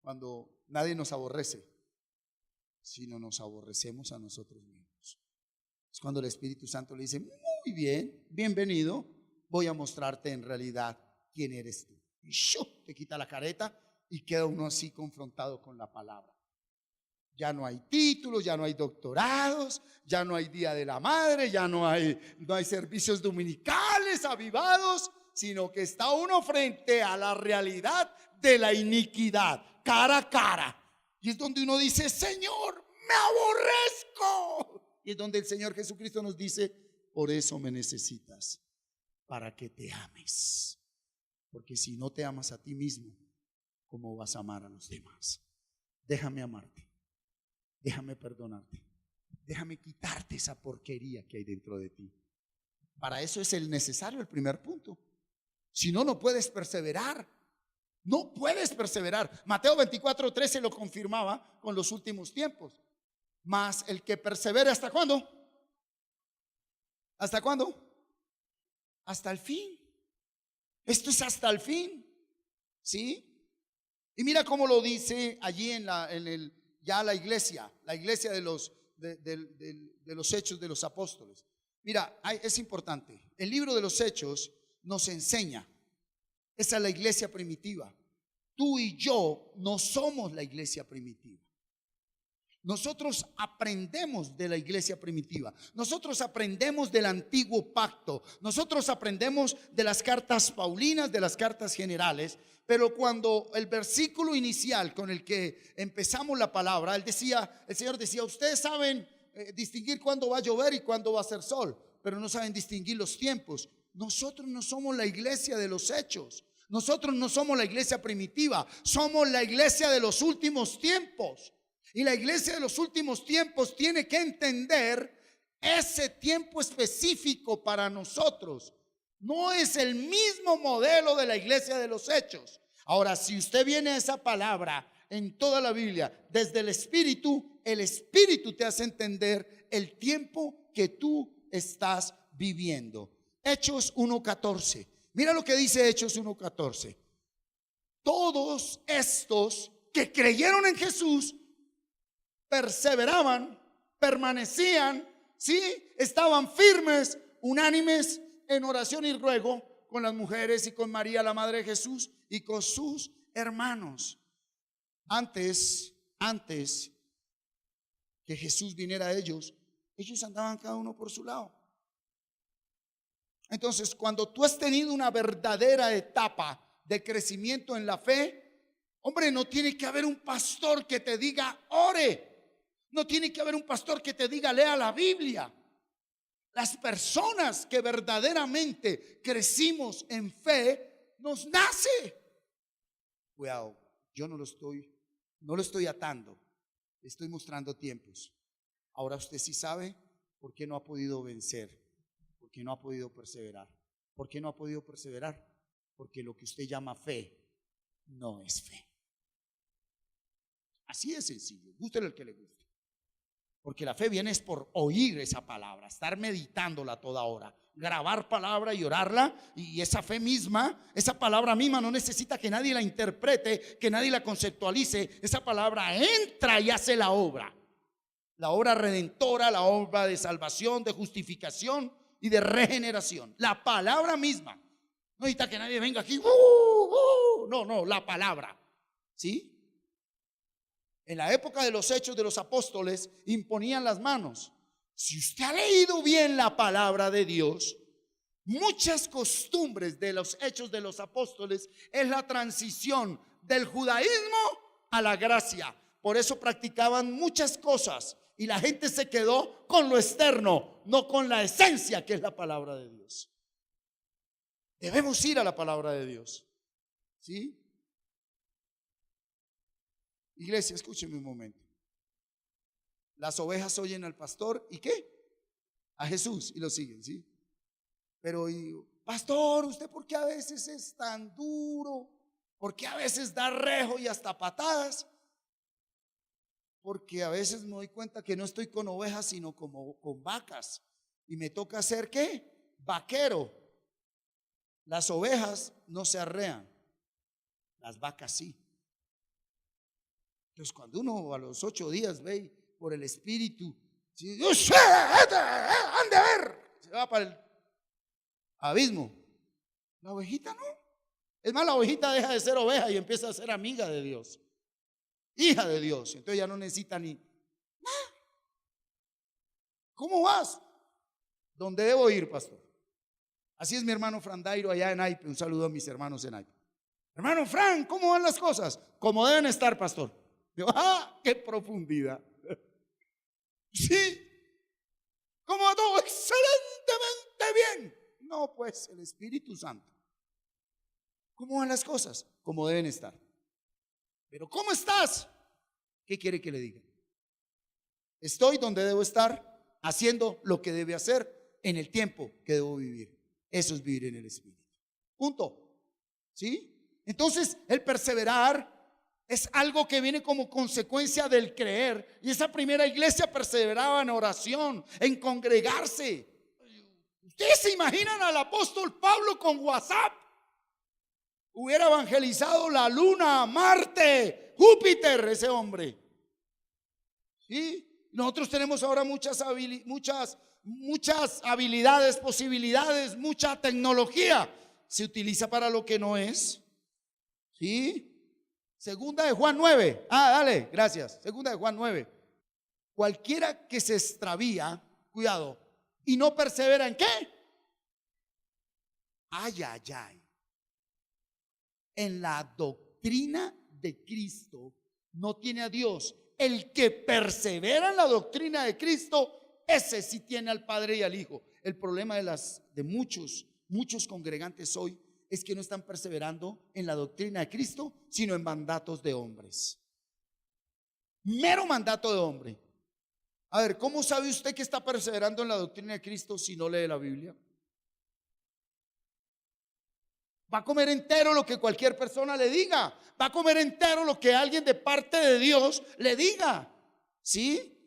Cuando nadie nos aborrece, sino nos aborrecemos a nosotros mismos. Es cuando el Espíritu Santo le dice, muy bien, bienvenido, voy a mostrarte en realidad quién eres tú. Y te quita la careta y queda uno así confrontado con la palabra. Ya no hay títulos, ya no hay doctorados, ya no hay Día de la Madre, ya no hay servicios dominicales avivados, sino que está uno frente a la realidad de la iniquidad, cara a cara. Y es donde uno dice, Señor, me aborrezco. Y es donde el Señor Jesucristo nos dice, por eso me necesitas, para que te ames. Porque si no te amas a ti mismo, ¿cómo vas a amar a los demás? Déjame amarte. Déjame perdonarte. Déjame quitarte esa porquería que hay dentro de ti. Para eso es el necesario, el primer punto. Si no, no puedes perseverar. No puedes perseverar. Mateo 24:13 lo confirmaba con los últimos tiempos. Mas el que persevere, ¿hasta cuándo? ¿Hasta cuándo? Hasta el fin. Esto es hasta el fin. ¿Sí? Y mira cómo lo dice allí la iglesia de los Hechos de los Apóstoles. Mira, es importante. El libro de los Hechos nos enseña. Esa es la iglesia primitiva. Tú y yo no somos la iglesia primitiva. Nosotros aprendemos de la iglesia primitiva. Nosotros aprendemos del antiguo pacto. Nosotros aprendemos de las cartas paulinas, de las cartas generales. Pero cuando el versículo inicial con el que empezamos la palabra, el Señor decía, ustedes saben distinguir cuándo va a llover y cuándo va a hacer sol, pero no saben distinguir los tiempos. Nosotros no somos la iglesia de los hechos. Nosotros no somos la iglesia primitiva. Somos la iglesia de los últimos tiempos. Y la iglesia de los últimos tiempos tiene que entender ese tiempo específico para nosotros. No es el mismo modelo de la iglesia de los hechos. Ahora, si usted viene a esa palabra en toda la Biblia, desde el Espíritu te hace entender el tiempo que tú estás viviendo. Hechos 1:14. Mira lo que dice Hechos 1:14. Todos estos que creyeron en Jesús perseveraban, permanecían, ¿sí? Estaban firmes, unánimes en oración y ruego con las mujeres y con María, la madre de Jesús, y con sus hermanos. Antes que Jesús viniera a ellos andaban cada uno por su lado. Entonces, cuando tú has tenido una verdadera etapa de crecimiento en la fe, hombre, no tiene que haber un pastor que te diga ore. No tiene que haber un pastor que te diga lea la Biblia. Las personas que verdaderamente crecimos en fe, nos nace. Cuidado, yo no lo estoy atando. Estoy mostrando tiempos. Ahora usted sí sabe por qué no ha podido vencer, por qué no ha podido perseverar. ¿Por qué no ha podido perseverar? Porque lo que usted llama fe no es fe. Así de sencillo, gústele el que le guste. Porque la fe viene es por oír esa palabra, estar meditándola toda hora, grabar palabra y orarla. Y esa fe misma, esa palabra misma no necesita que nadie la interprete, que nadie la conceptualice. Esa palabra entra y hace la obra redentora, la obra de salvación, de justificación y de regeneración. La palabra misma. No necesita que nadie venga aquí. No, la palabra. ¿Sí? En la época de los hechos de los apóstoles imponían las manos. Si usted ha leído bien la palabra de Dios, muchas costumbres de los hechos de los apóstoles es la transición del judaísmo a la gracia. Por eso practicaban muchas cosas y la gente se quedó con lo externo, no con la esencia que es la palabra de Dios. Debemos ir a la palabra de Dios. ¿Sí? Iglesia, escúcheme un momento. Las ovejas oyen al pastor y ¿qué? A Jesús y lo siguen, ¿sí? Pero pastor, ¿usted por qué a veces es tan duro? ¿Por qué a veces da rejo y hasta patadas? Porque a veces me doy cuenta que no estoy con ovejas sino como con vacas y me toca ser ¿qué? Vaquero. Las ovejas no se arrean, las vacas sí. Entonces cuando uno a los 8 días ve por el Espíritu, ande a ver, se va para el abismo. La ovejita no. Es más, la ovejita deja de ser oveja y empieza a ser amiga de Dios, hija de Dios. Entonces ya no necesita ni ¿cómo vas? ¿Dónde debo ir, pastor? Así es mi hermano Fran Dairo allá en Aipe. Un saludo a mis hermanos en Aipe. Hermano Fran, ¿cómo van las cosas? Como deben estar, pastor. Yo, qué profundidad. Sí. ¿Cómo va todo? Excelentemente bien. No, pues el Espíritu Santo. ¿Cómo van las cosas? Como deben estar. Pero ¿cómo estás? ¿Qué quiere que le diga? Estoy donde debo estar, haciendo lo que debe hacer en el tiempo que debo vivir. Eso es vivir en el Espíritu. Punto. ¿Sí? Entonces, el perseverar es algo que viene como consecuencia del creer. Y esa primera iglesia perseveraba en oración, en congregarse. ¿Ustedes se imaginan al apóstol Pablo con WhatsApp? Hubiera evangelizado la luna, Marte, Júpiter, ese hombre. ¿Sí? Nosotros tenemos ahora muchas habilidades, posibilidades, mucha tecnología. Se utiliza para lo que no es. ¿Sí? Segunda de Juan 9. Dale, gracias. Segunda de Juan 9. Cualquiera que se extravía, cuidado, y no persevera ¿en qué? Ay. En la doctrina de Cristo no tiene a Dios. El que persevera en la doctrina de Cristo, ese sí tiene al Padre y al Hijo. El problema de muchos congregantes hoy es que no están perseverando en la doctrina de Cristo, sino en mandatos de hombres. Mero mandato de hombre. A ver, ¿cómo sabe usted que está perseverando en la doctrina de Cristo si no lee la Biblia? Va a comer entero lo que cualquier persona le diga. Va a comer entero lo que alguien de parte de Dios le diga. ¿Sí?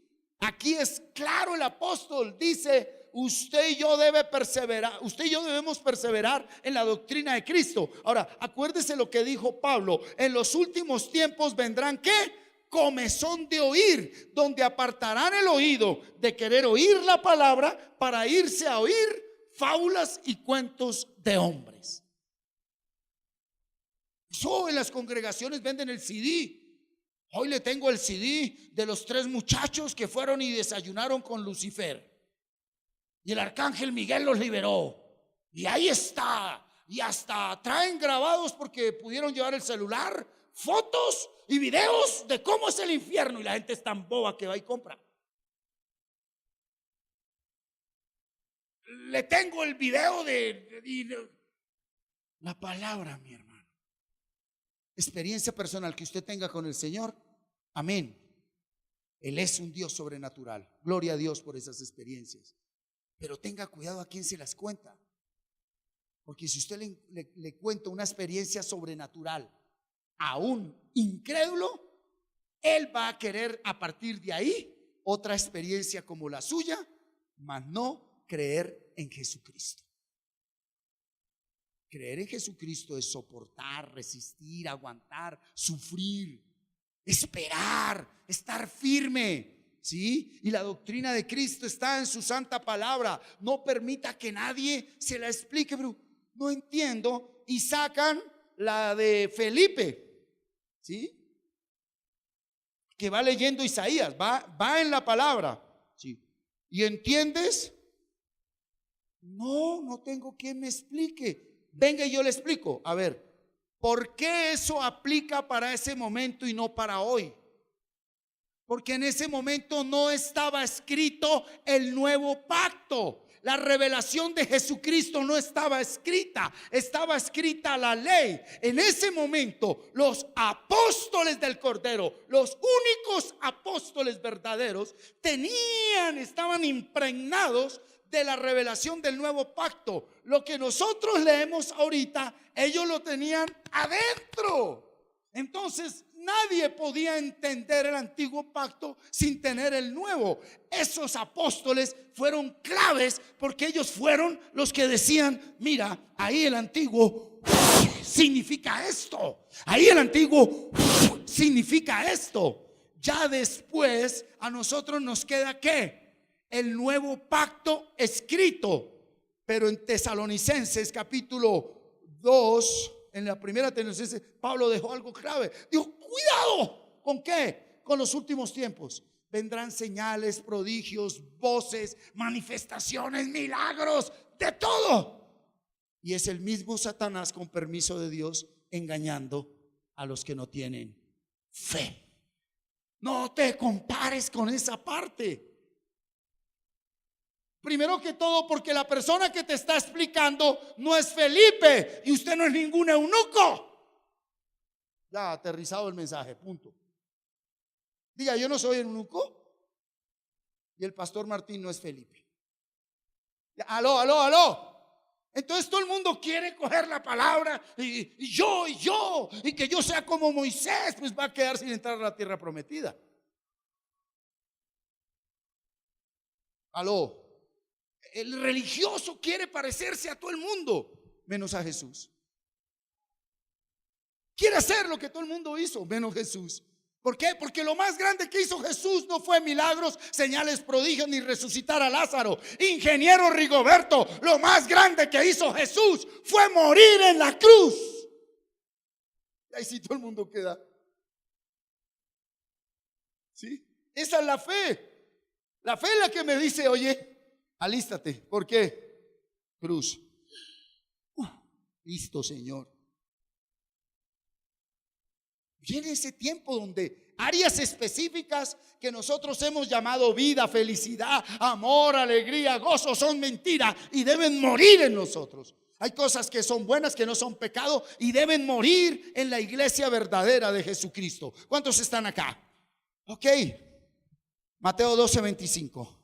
Aquí es claro, el apóstol dice: usted y yo debemos perseverar en la doctrina de Cristo. Ahora, acuérdese lo que dijo Pablo: en los últimos tiempos vendrán ¿qué? Comezón de oír, donde apartarán el oído de querer oír la palabra para irse a oír fábulas y cuentos de hombres. Eso en las congregaciones venden el CD. Hoy le tengo el CD de los 3 muchachos que fueron y desayunaron con Lucifer. Y el arcángel Miguel los liberó. Y ahí está. Y hasta traen grabados, porque pudieron llevar el celular, fotos y videos de cómo es el infierno. Y la gente es tan boba que va y compra. Le tengo el video de la palabra, mi hermano. Experiencia personal que usted tenga con el Señor. Amén. Él es un Dios sobrenatural. Gloria a Dios por esas experiencias. Pero tenga cuidado a quién se las cuenta. Porque si usted le cuenta una experiencia sobrenatural a un incrédulo, él va a querer a partir de ahí otra experiencia como la suya, mas no creer en Jesucristo. Creer en Jesucristo es soportar, resistir, aguantar, sufrir, esperar, estar firme, ¿sí? Y la doctrina de Cristo está en su santa palabra. No permita que nadie se la explique, pero no entiendo, y sacan la de Felipe, ¿sí? Que va leyendo Isaías, va en la palabra, ¿sí? ¿Y entiendes? No tengo quien me explique. Venga y yo le explico. A ver, ¿por qué eso aplica para ese momento y no para hoy? Porque en ese momento no estaba escrito el nuevo pacto. La revelación de Jesucristo no estaba escrita, estaba escrita la ley. En ese momento los apóstoles del Cordero, los únicos apóstoles verdaderos, estaban impregnados de la revelación del nuevo pacto. Lo que nosotros leemos ahorita, ellos lo tenían adentro. Entonces nadie podía entender el antiguo pacto sin tener el nuevo. Esos apóstoles fueron claves porque ellos fueron los que decían: mira, ahí el antiguo significa esto, ahí el antiguo significa esto. Ya después a nosotros nos queda ¿qué? El nuevo pacto escrito. Pero en Tesalonicenses capítulo 2, en la primera Tesalonicenses, Pablo dejó algo clave. Dijo: cuidado, ¿con qué? Con los últimos tiempos. Vendrán señales, prodigios, voces, manifestaciones, milagros, de todo. Y es el mismo Satanás, con permiso de Dios, engañando a los que no tienen fe. No te compares con esa parte. Primero que todo, porque la persona que te está explicando no es Felipe y usted no es ningún eunuco. Ya aterrizado el mensaje, punto. Diga: yo no soy eunuco y el pastor Martín no es Felipe. Ya, aló. Entonces todo el mundo quiere coger la palabra y yo, y que yo sea como Moisés, pues va a quedar sin entrar a la tierra prometida. Aló. El religioso quiere parecerse a todo el mundo, menos a Jesús. Quiere hacer lo que todo el mundo hizo, menos Jesús. ¿Por qué? Porque lo más grande que hizo Jesús no fue milagros, señales, prodigios, ni resucitar a Lázaro. Ingeniero Rigoberto, lo más grande que hizo Jesús fue morir en la cruz. Y ahí sí todo el mundo queda. ¿Sí? Esa es la fe. La fe es la que me dice: oye, alístate. ¿Por qué? Cruz. Listo, Señor. Viene ese tiempo donde áreas específicas que nosotros hemos llamado vida, felicidad, amor, alegría, gozo, son mentira y deben morir en nosotros. Hay cosas que son buenas, que no son pecado y deben morir en la iglesia verdadera de Jesucristo. ¿Cuántos están acá? Ok. Mateo 12:25.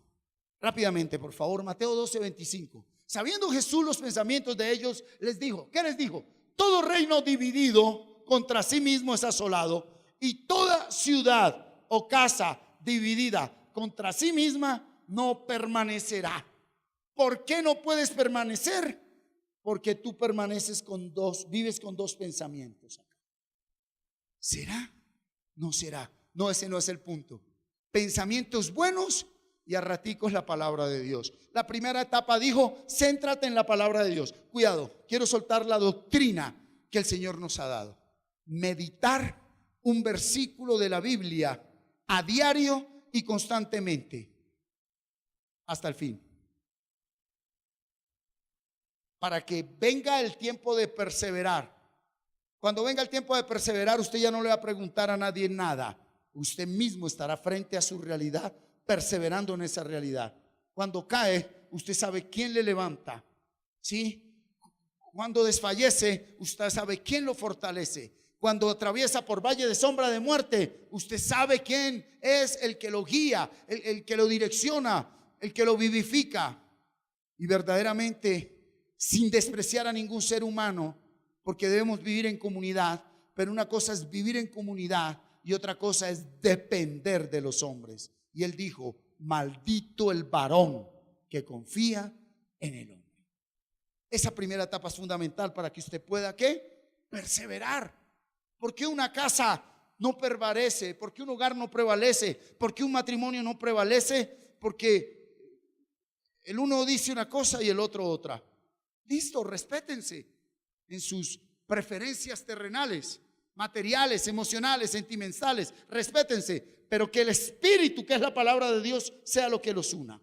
Rápidamente, por favor. Mateo 12:25. Sabiendo Jesús los pensamientos de ellos, les dijo: ¿qué les dijo? Todo reino dividido contra sí mismo es asolado, y toda ciudad o casa dividida contra sí misma no permanecerá. ¿Por qué no puedes permanecer? Porque tú vives con dos pensamientos. ¿Será? No será. No, ese no es el punto. Pensamientos buenos y a raticos la palabra de Dios. La primera etapa dijo: céntrate en la palabra de Dios. Cuidado, quiero soltar la doctrina que el Señor nos ha dado. Meditar un versículo de la Biblia a diario y constantemente hasta el fin, para que venga el tiempo de perseverar. Cuando venga el tiempo de perseverar, usted ya no le va a preguntar a nadie nada. Usted mismo estará frente a su realidad, perseverando en esa realidad. Cuando cae, usted sabe quién le levanta, ¿sí? Cuando desfallece, usted sabe quién lo fortalece. cuando atraviesa por valle de sombra de muerte, usted sabe quién es el que lo guía, el que lo direcciona, el que lo vivifica. Y verdaderamente, sin despreciar a ningún ser humano, porque debemos vivir en comunidad, pero una cosa es vivir en comunidad y otra cosa es depender de los hombres. Y él dijo: maldito el varón que confía en el hombre. Esa primera etapa es fundamental para que usted pueda ¿qué? Perseverar. ¿Por qué una casa no prevalece? ¿Por qué un hogar no prevalece? ¿Por qué un matrimonio no prevalece? Porque el uno dice una cosa y el otro otra. Listo, respétense en sus preferencias terrenales, materiales, emocionales, sentimentales. Respétense, pero que el espíritu, que es la palabra de Dios, sea lo que los una.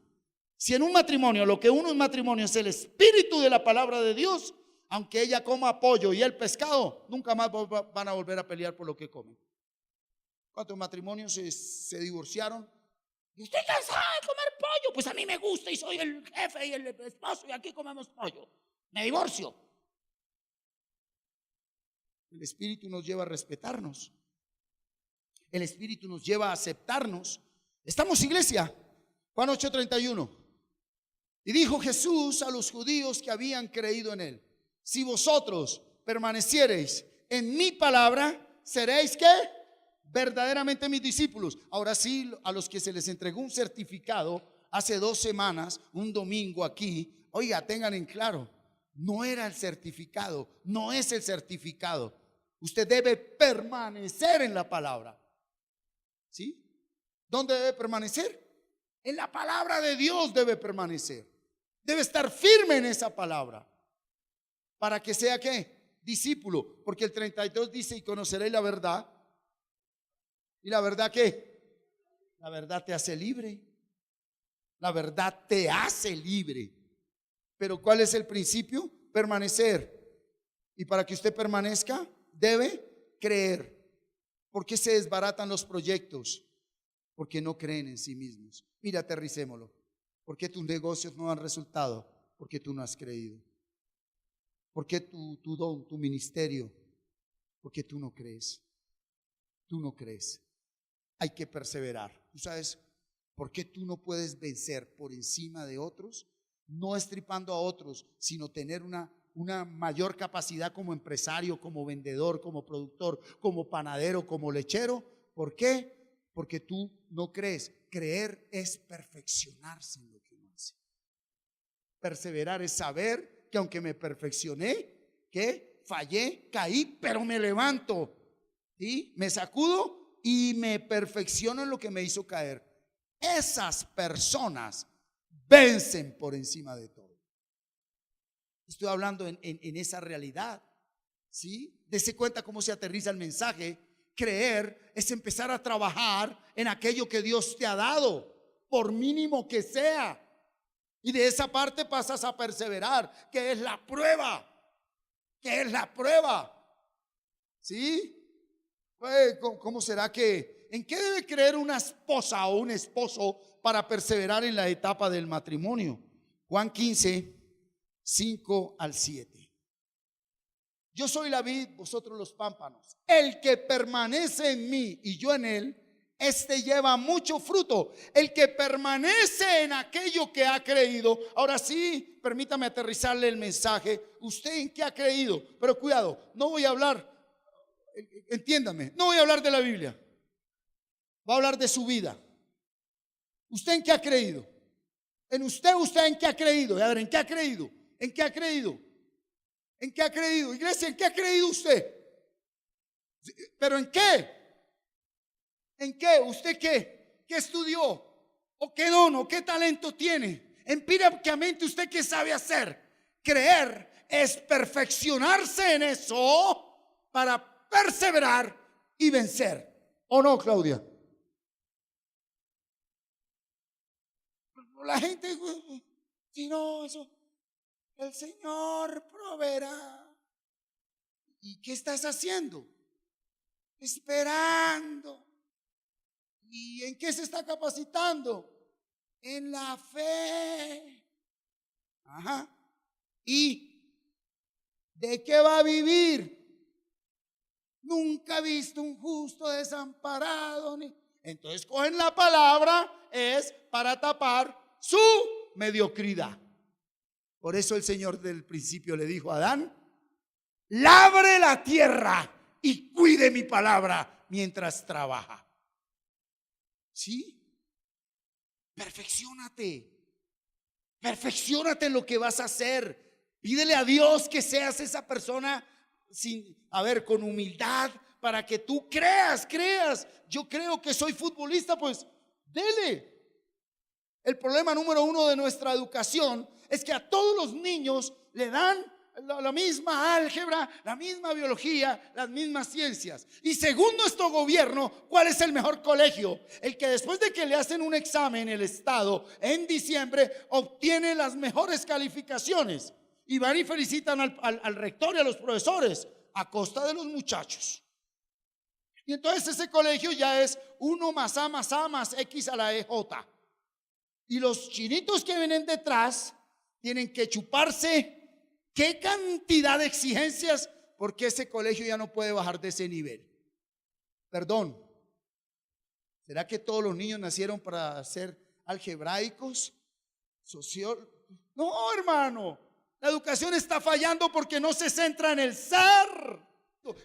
Si en un matrimonio lo que une un matrimonio es el espíritu de la palabra de Dios, aunque ella coma pollo y el pescado, nunca más van a volver a pelear por lo que comen. ¿Cuántos matrimonios se divorciaron? Y estoy cansada de comer pollo. Pues a mí me gusta y soy el jefe y el esposo y aquí comemos pollo. Me divorcio. El espíritu nos lleva a respetarnos. El espíritu nos lleva a aceptarnos. Estamos, iglesia. Juan 8:31. Y dijo Jesús a los judíos que habían creído en él: si vosotros permaneciereis en mi palabra, seréis ¿qué? Verdaderamente mis discípulos. Ahora sí, a los que se les entregó un certificado hace 2 semanas, un domingo aquí, oiga, tengan en claro, no era el certificado, no es el certificado. Usted debe permanecer en la palabra. ¿Sí? ¿Dónde debe permanecer? En la palabra de Dios debe permanecer. Debe estar firme en esa palabra. ¿Para que sea qué? Discípulo. Porque el 32 dice: y conoceréis la verdad. ¿Y la verdad qué? La verdad te hace libre. La verdad te hace libre. Pero ¿cuál es el principio? Permanecer. Y para que usted permanezca, debe creer. ¿Por qué se desbaratan los proyectos? Porque no creen en sí mismos. Mira, aterricémoslo. ¿Por qué tus negocios no han resultado? Porque tú no has creído. ¿Por qué tu don, tu ministerio? Porque tú no crees. Tú no crees. Hay que perseverar. ¿Tú sabes por qué tú no puedes vencer por encima de otros? No estripando a otros, sino tener una mayor capacidad como empresario, como vendedor, como productor, como panadero, como lechero. ¿Por qué? Porque tú no crees. Creer es perfeccionarse en lo que uno hace. Perseverar es saber que aunque me perfeccioné, que fallé, caí, pero me levanto, ¿sí? Me sacudo y me perfecciono en lo que me hizo caer. Esas personas vencen por encima de todo. Estoy hablando en esa realidad, ¿sí? Dese cuenta cómo se aterriza el mensaje. Creer es empezar a trabajar en aquello que Dios te ha dado, por mínimo que sea. Y de esa parte pasas a perseverar, que es la prueba. Que es la prueba. ¿Sí? ¿Cómo será que? ¿En qué debe creer una esposa o un esposo para perseverar en la etapa del matrimonio? Juan 15:5-7. Yo soy la vid, vosotros los pámpanos. El que permanece en mí y yo en él, este lleva mucho fruto. El que permanece en aquello que ha creído. Ahora sí, permítame aterrizarle el mensaje. ¿Usted en qué ha creído? Pero cuidado, no voy a hablar, entiéndame, no voy a hablar de la Biblia. Voy a hablar de su vida. ¿Usted en qué ha creído? En usted en qué ha creído. A ver, ¿en qué ha creído? ¿En qué ha creído? ¿En qué ha creído? Iglesia, ¿en qué ha creído usted? ¿Pero en qué? ¿En qué? ¿Usted qué? ¿Qué estudió? ¿O qué don? ¿O qué talento tiene? Empíricamente, ¿usted qué sabe hacer? Creer es perfeccionarse en eso para perseverar y vencer. ¿O no, Claudia? La gente, si no, eso, el Señor proveerá. ¿Y qué estás haciendo? Esperando. ¿Y en qué se está capacitando? En la fe. Ajá. ¿Y de qué va a vivir? Nunca he visto un justo desamparado. Entonces cogen la palabra es para tapar su mediocridad. Por eso el Señor del principio le dijo a Adán: labre la tierra y cuide mi palabra mientras trabaja. ¿Sí? Perfecciónate. Perfecciónate en lo que vas a hacer. Pídele a Dios que seas esa persona con humildad, para que tú creas. Yo creo que soy futbolista, pues dele. El problema número uno de nuestra educación es que a todos los niños le dan la misma álgebra, la misma biología, las mismas ciencias. Y según nuestro gobierno, ¿cuál es el mejor colegio? El que después de que le hacen un examen el Estado en diciembre obtiene las mejores calificaciones, y van y felicitan al rector y a los profesores a costa de los muchachos. Y entonces ese colegio ya es 1 más A más A más X a la EJ. Y los chinitos que vienen detrás tienen que chuparse qué cantidad de exigencias, porque ese colegio ya no puede bajar de ese nivel. Perdón, ¿será que todos los niños nacieron para ser algebraicos, sociólogos? No, hermano, la educación está fallando porque no se centra en el ser.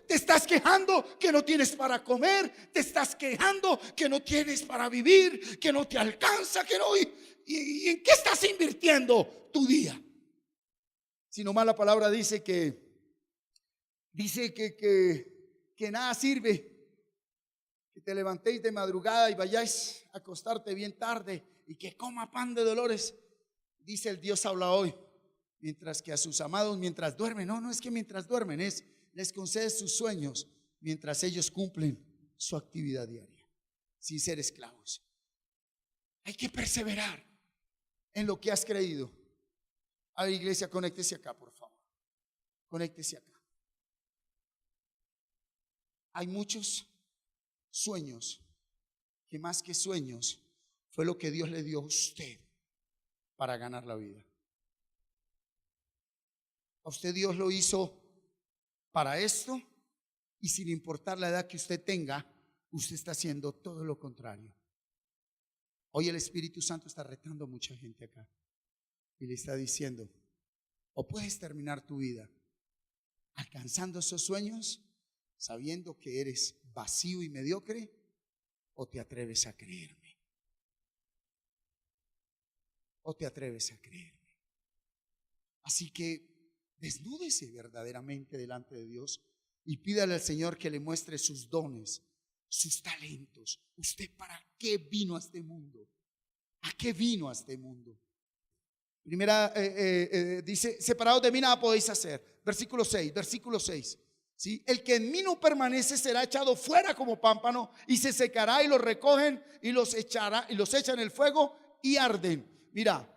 Te estás quejando que no tienes para comer, te estás quejando que no tienes para vivir, que no te alcanza, que no. ¿Y en qué estás invirtiendo tu día? Si nomás la palabra dice que nada sirve que te levantéis de madrugada y vayáis a acostarte bien tarde y que coma pan de dolores. Dice el Dios habla hoy, mientras que a sus amados mientras duermen, no es que mientras duermen, les concede sus sueños mientras ellos cumplen su actividad diaria, sin ser esclavos. Hay que perseverar en lo que has creído. A ver, iglesia, conéctese acá, por favor. Conéctese acá. Hay muchos sueños que más que sueños fue lo que Dios le dio a usted para ganar la vida. A usted Dios lo hizo para esto, y sin importar la edad que usted tenga, usted está haciendo todo lo contrario. Hoy el Espíritu Santo está retando a mucha gente acá y le está diciendo: o puedes terminar tu vida alcanzando esos sueños sabiendo que eres vacío y mediocre, o te atreves a creerme. O te atreves a creerme. Así que desnúdese verdaderamente delante de Dios y pídale al Señor que le muestre sus dones, sus talentos. ¿Usted para qué vino a este mundo? ¿A qué vino a este mundo? Primera dice: separados de mí nada podéis hacer. Versículo 6. ¿Sí? El que en mí no permanece será echado fuera como pámpano y se secará, y los recogen y los echan en el fuego y arden. Mira,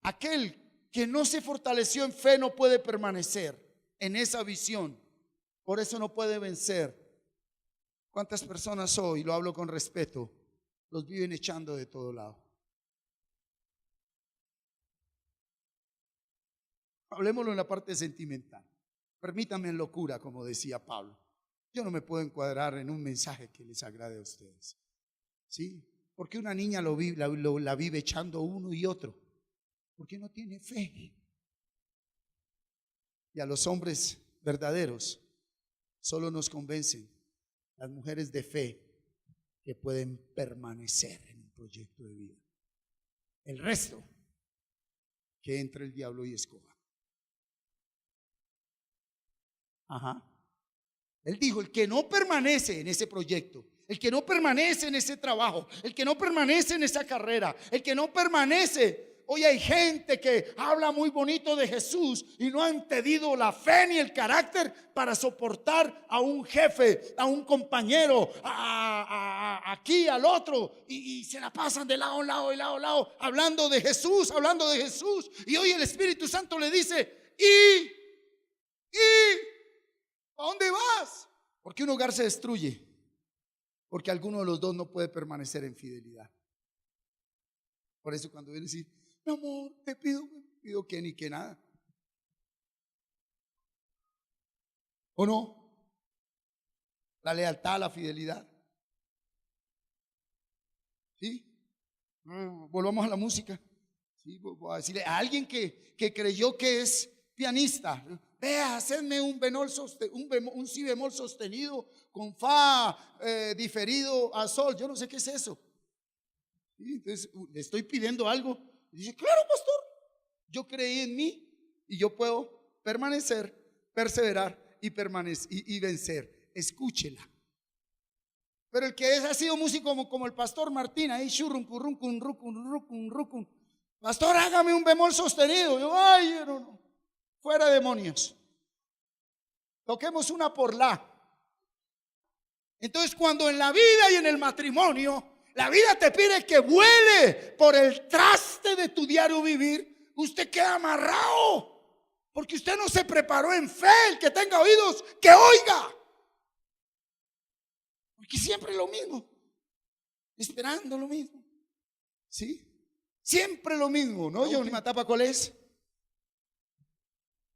aquel que no se fortaleció en fe no puede permanecer en esa visión, por eso no puede vencer. ¿Cuántas personas hoy, lo hablo con respeto, los viven echando de todo lado? Hablemoslo en la parte sentimental. Permítanme en locura, como decía Pablo. Yo no me puedo encuadrar en un mensaje que les agrade a ustedes, ¿sí? Porque una niña la vive echando uno y otro, porque no tiene fe. Y a los hombres verdaderos solo nos convencen las mujeres de fe que pueden permanecer en un proyecto de vida. El resto, que entre el diablo y escoja. Ajá. Él dijo: el que no permanece en ese proyecto, el que no permanece en ese trabajo, el que no permanece en esa carrera, el que no permanece. Hoy hay gente que habla muy bonito de Jesús y no han tenido la fe ni el carácter para soportar a un jefe, a un compañero, aquí al otro, y se la pasan de lado a lado, hablando de Jesús. Y hoy el Espíritu Santo le dice: ¿a dónde vas? Porque un hogar se destruye porque alguno de los dos no puede permanecer en fidelidad. Por eso cuando viene a decir: mi amor, te pido que ni que nada. ¿O no? la lealtad, la fidelidad. ¿Sí? Volvamos a la música. ¿Sí? Voy a decirle a alguien que creyó que es pianista: vea, hacedme un un si bemol sostenido con fa diferido a sol. Yo no sé qué es eso. ¿Sí? Entonces le estoy pidiendo algo. Y dice: claro, pastor, yo creí en mí y yo puedo permanecer, perseverar y permanecer y vencer. Escúchela. Pero el que ha sido músico como el pastor Martín, ahí churrum, currum, rucun, pastor, hágame un bemol sostenido. Yo, ay, no, fuera demonios. Toquemos una por la. Entonces, cuando en la vida y en el matrimonio la vida te pide que vuele por el traste de tu diario vivir, usted queda amarrado, porque usted no se preparó en fe. El que tenga oídos, que oiga. Porque siempre lo mismo, esperando lo mismo. ¿Sí? Siempre lo mismo, ¿no? Yo, ¿la etapa cuál es?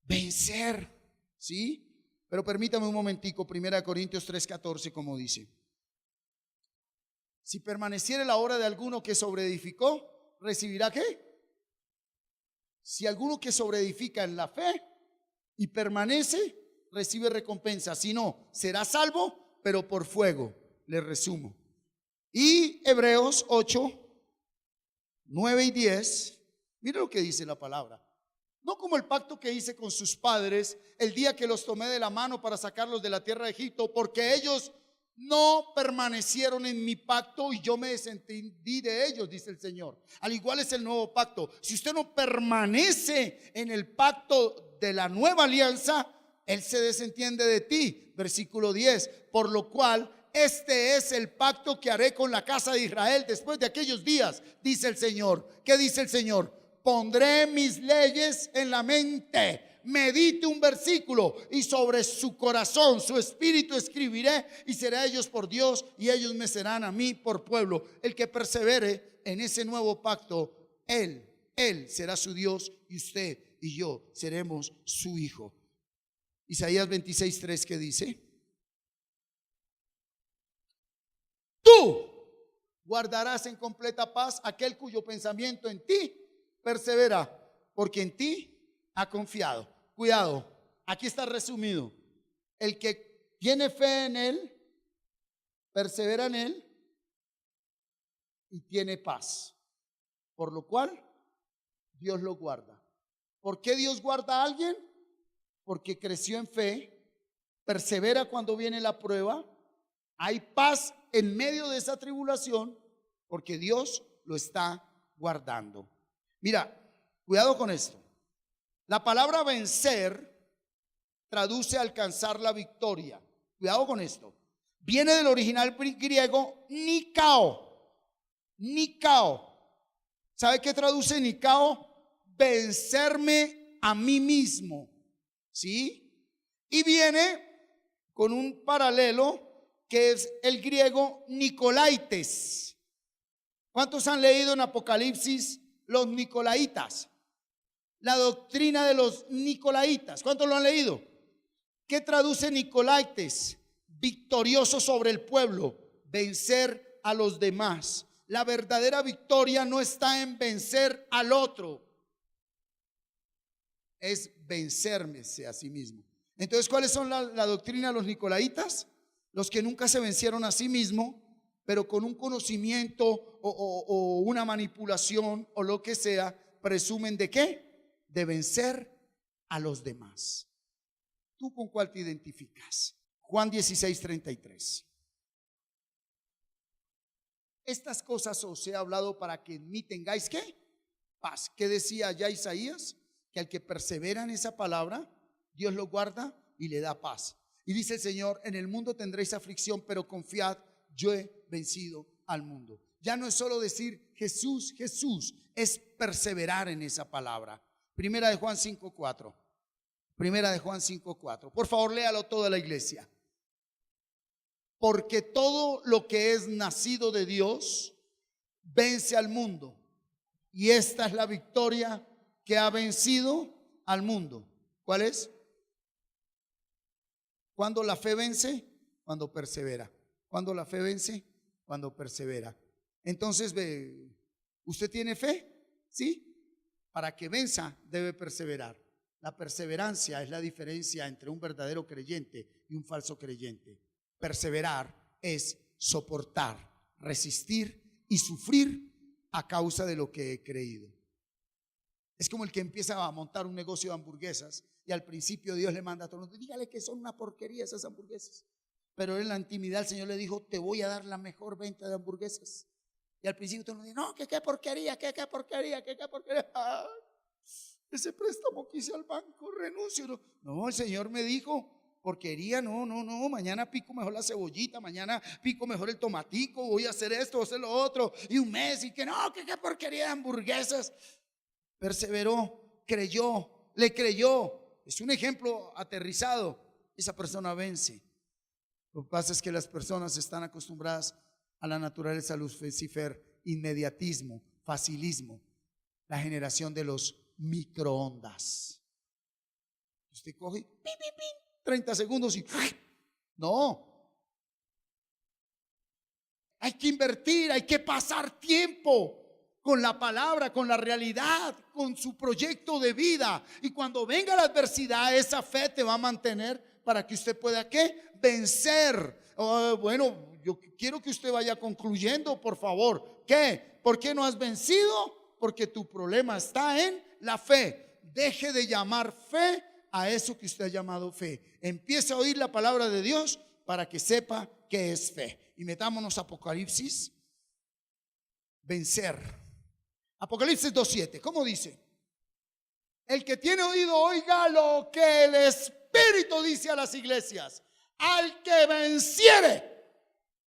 Vencer. ¿Sí? Pero permítame un momentico, 1 Corintios 3:14, como dice: si permaneciere la obra de alguno que sobreedificó, ¿recibirá qué? Si alguno que sobreedifica en la fe y permanece, recibe recompensa. Si no, será salvo, pero por fuego. Le resumo. Y Hebreos 8:9 y 10, mire lo que dice la palabra: no como el pacto que hice con sus padres el día que los tomé de la mano para sacarlos de la tierra de Egipto, porque ellos no permanecieron en mi pacto y yo me desentendí de ellos, dice el Señor. Al igual es el nuevo pacto. Si usted no permanece en el pacto de la nueva alianza, Él se desentiende de ti. Versículo 10: por lo cual este es el pacto que haré con la casa de Israel después de aquellos días, dice el Señor. ¿Qué dice el Señor? Pondré mis leyes en la mente. Medite un versículo y sobre su corazón, su espíritu escribiré, y seré a ellos por Dios y ellos me serán a mí por pueblo. El que persevere en ese nuevo pacto, Él será su Dios y usted y yo seremos su hijo. Isaías 26:3, ¿qué dice? Tú guardarás en completa paz aquel cuyo pensamiento en ti persevera, porque en ti ha confiado. Cuidado, aquí está resumido: el que tiene fe en Él, persevera en Él y tiene paz, por lo cual Dios lo guarda. ¿Por qué Dios guarda a alguien? Porque creció en fe, persevera cuando viene la prueba, hay paz en medio de esa tribulación, porque Dios lo está guardando. Mira, cuidado con esto. La palabra vencer traduce alcanzar la victoria. Cuidado con esto. Viene del original griego nikao. Nikao. ¿Sabe qué traduce nikao? Vencerme a mí mismo. ¿Sí? Y viene con un paralelo que es el griego Nicolaites. ¿Cuántos han leído en Apocalipsis los Nicolaitas? La doctrina de los Nicolaitas. ¿Cuántos lo han leído? ¿Qué traduce Nicolaites? Victorioso sobre el pueblo, vencer a los demás. La verdadera victoria no está en vencer al otro, es vencerme a sí mismo. Entonces, ¿cuáles son la doctrina de los Nicolaitas? Los que nunca se vencieron a sí mismo, pero con un conocimiento o una manipulación o lo que sea, presumen ¿de qué? De vencer a los demás. ¿Tú con cuál te identificas? Juan 16:33. Estas cosas os he hablado para que en mí tengáis ¿qué? Paz. ¿Qué decía ya Isaías? Que al que persevera en esa palabra, Dios lo guarda y le da paz. Y dice el Señor: en el mundo tendréis aflicción, pero confiad, yo he vencido al mundo. Ya no es solo decir Jesús, Jesús, es perseverar en esa palabra. Primera de Juan 5:4. Primera de Juan 5:4. Por favor, léalo toda la iglesia. Porque todo lo que es nacido de Dios vence al mundo. Y esta es la victoria que ha vencido al mundo. ¿Cuál es? Cuando la fe vence Cuando persevera. ¿Cuándo la fe vence? Cuando persevera. Entonces, ¿usted tiene fe? ¿Sí? Para que venza debe perseverar. La perseverancia es la diferencia entre un verdadero creyente y un falso creyente. Perseverar es soportar, resistir y sufrir a causa de lo que he creído. Es como el que empieza a montar un negocio de hamburguesas y al principio Dios le manda a todo el mundo: dígale que son una porquería esas hamburguesas. Pero en la intimidad el Señor le dijo: te voy a dar la mejor venta de hamburguesas. Y al principio todo el mundo dice: no, que qué porquería, que qué porquería, que qué porquería. Ay, ese préstamo que hice al banco, renuncio. No, el Señor me dijo: porquería, no, mañana pico mejor la cebollita, mañana pico mejor el tomatico, voy a hacer esto, voy a hacer lo otro, y un mes, y que no, que qué porquería de hamburguesas. Perseveró, creyó, le creyó. Es un ejemplo aterrizado. Esa persona vence. Lo que pasa es que las personas están acostumbradas a la naturaleza Lucifer: inmediatismo, facilismo, la generación de los microondas. Usted coge, pin, pin, pin, 30 segundos y no. Hay que invertir, hay que pasar tiempo con la palabra, con la realidad, con su proyecto de vida. Y cuando venga la adversidad, esa fe te va a mantener para que usted pueda ¿qué? Vencer. Bueno, yo quiero que usted vaya concluyendo, por favor. ¿Qué? ¿Por qué no has vencido? Porque tu problema está en la fe. Deje de llamar fe a eso que usted ha llamado fe. Empiece a oír la palabra de Dios para que sepa qué es fe. Y metámonos a Apocalipsis. Vencer. Apocalipsis 2:7. ¿Cómo dice? El que tiene oído, oiga lo que el Espíritu dice a las iglesias. Al que venciere,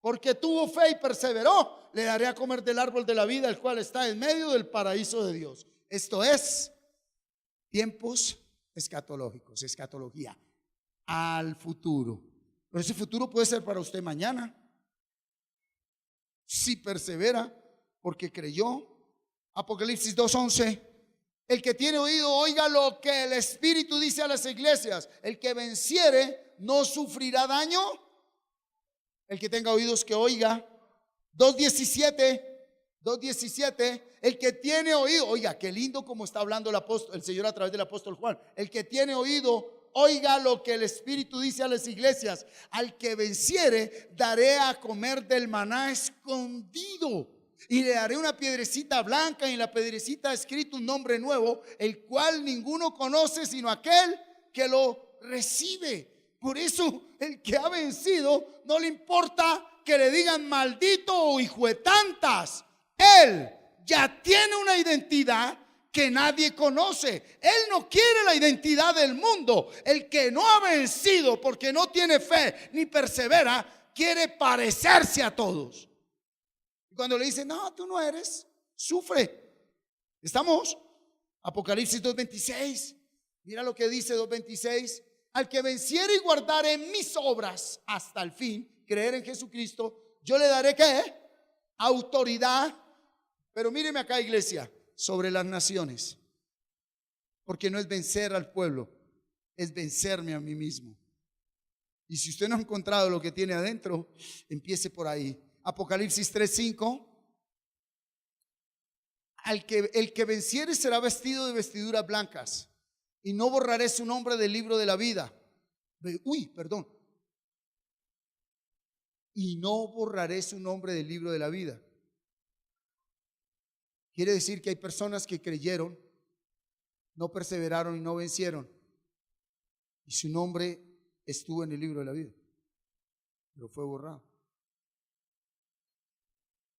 porque tuvo fe y perseveró, le daré a comer del árbol de la vida, el cual está en medio del paraíso de Dios. Esto es tiempos escatológicos, escatología, al futuro. Pero ese futuro puede ser para usted mañana, si persevera, porque creyó. Apocalipsis 2:11. El que tiene oído, oiga lo que el Espíritu dice a las iglesias. El que venciere no sufrirá daño. El que tenga oídos que oiga. 2:17. El que tiene oído, oiga, qué lindo como está hablando el Señor a través del apóstol Juan. El que tiene oído, oiga lo que el Espíritu dice a las iglesias. Al que venciere, daré a comer del maná escondido. Y le daré una piedrecita blanca, y en la piedrecita escrito un nombre nuevo, el cual ninguno conoce sino aquel que lo recibe. Por eso el que ha vencido no le importa que le digan maldito o hijo de tantas. Él ya tiene una identidad que nadie conoce. Él no quiere la identidad del mundo. El que no ha vencido porque no tiene fe ni persevera, quiere parecerse a todos. Cuando le dicen: no, tú no eres, sufre. Estamos. Apocalipsis 2:26. Mira lo que dice 2:26. Al que venciere y guardare mis obras hasta el fin, creer en Jesucristo, yo le daré ¿qué? Autoridad. Pero míreme acá, iglesia, sobre las naciones. Porque no es vencer al pueblo, es vencerme a mí mismo. Y si usted no ha encontrado lo que tiene adentro, empiece por ahí. Apocalipsis 3:5. El que venciere será vestido de vestiduras blancas, y no borraré su nombre del libro de la vida. Y no borraré su nombre del libro de la vida. Quiere decir que hay personas que creyeron, no perseveraron y no vencieron, y su nombre estuvo en el libro de la vida, pero fue borrado.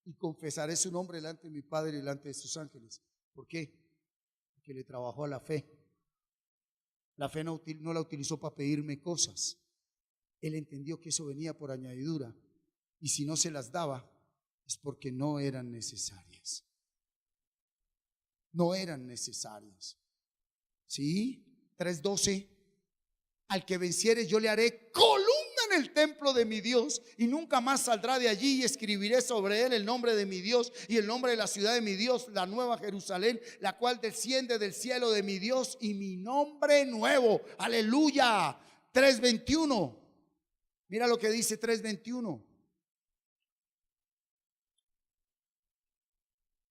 Y confesaré su nombre delante de mi Padre y delante de sus ángeles. ¿Por qué? Porque le trabajó a la fe. La fe no la utilizó para pedirme cosas. Él entendió que eso venía por añadidura, y si no se las daba es porque no eran necesarias. No eran necesarias. ¿Sí? 3:12. Al que venciere yo le haré columna en el templo de mi Dios, y nunca más saldrá de allí, y escribiré sobre él el nombre de mi Dios y el nombre de la ciudad de mi Dios, la nueva Jerusalén, la cual desciende del cielo de mi Dios, y mi nombre nuevo. Aleluya. 3:21. Mira lo que dice 3:21.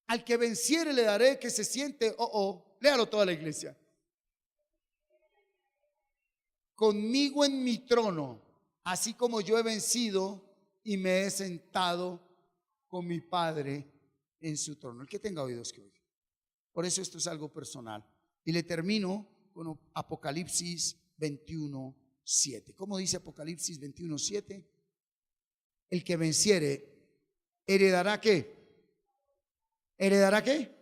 Al que venciere le daré que se siente, léalo toda la iglesia, conmigo en mi trono, así como yo he vencido y me he sentado con mi Padre en su trono. El que tenga oídos que oiga. Por eso esto es algo personal. Y le termino con Apocalipsis 21:7. ¿Cómo dice Apocalipsis 21:7? El que venciere heredará ¿qué? ¿Heredará qué?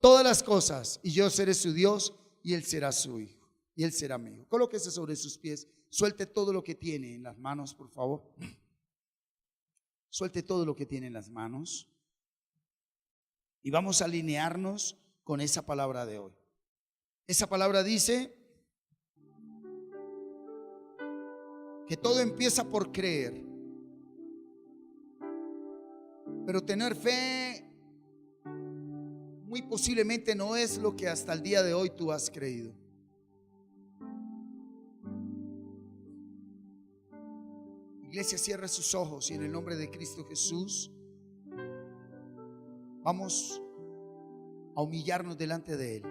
Todas las cosas, y yo seré su Dios y él será su hijo y él será mi hijo. Colóquese sobre sus pies, suelte todo lo que tiene en las manos, por favor. Suelte todo lo que tiene en las manos y vamos a alinearnos con esa palabra de hoy. Esa palabra dice que todo empieza por creer, pero tener fe muy posiblemente no es lo que hasta el día de hoy tú has creído. Iglesia, cierra sus ojos y en el nombre de Cristo Jesús vamos a humillarnos delante de Él.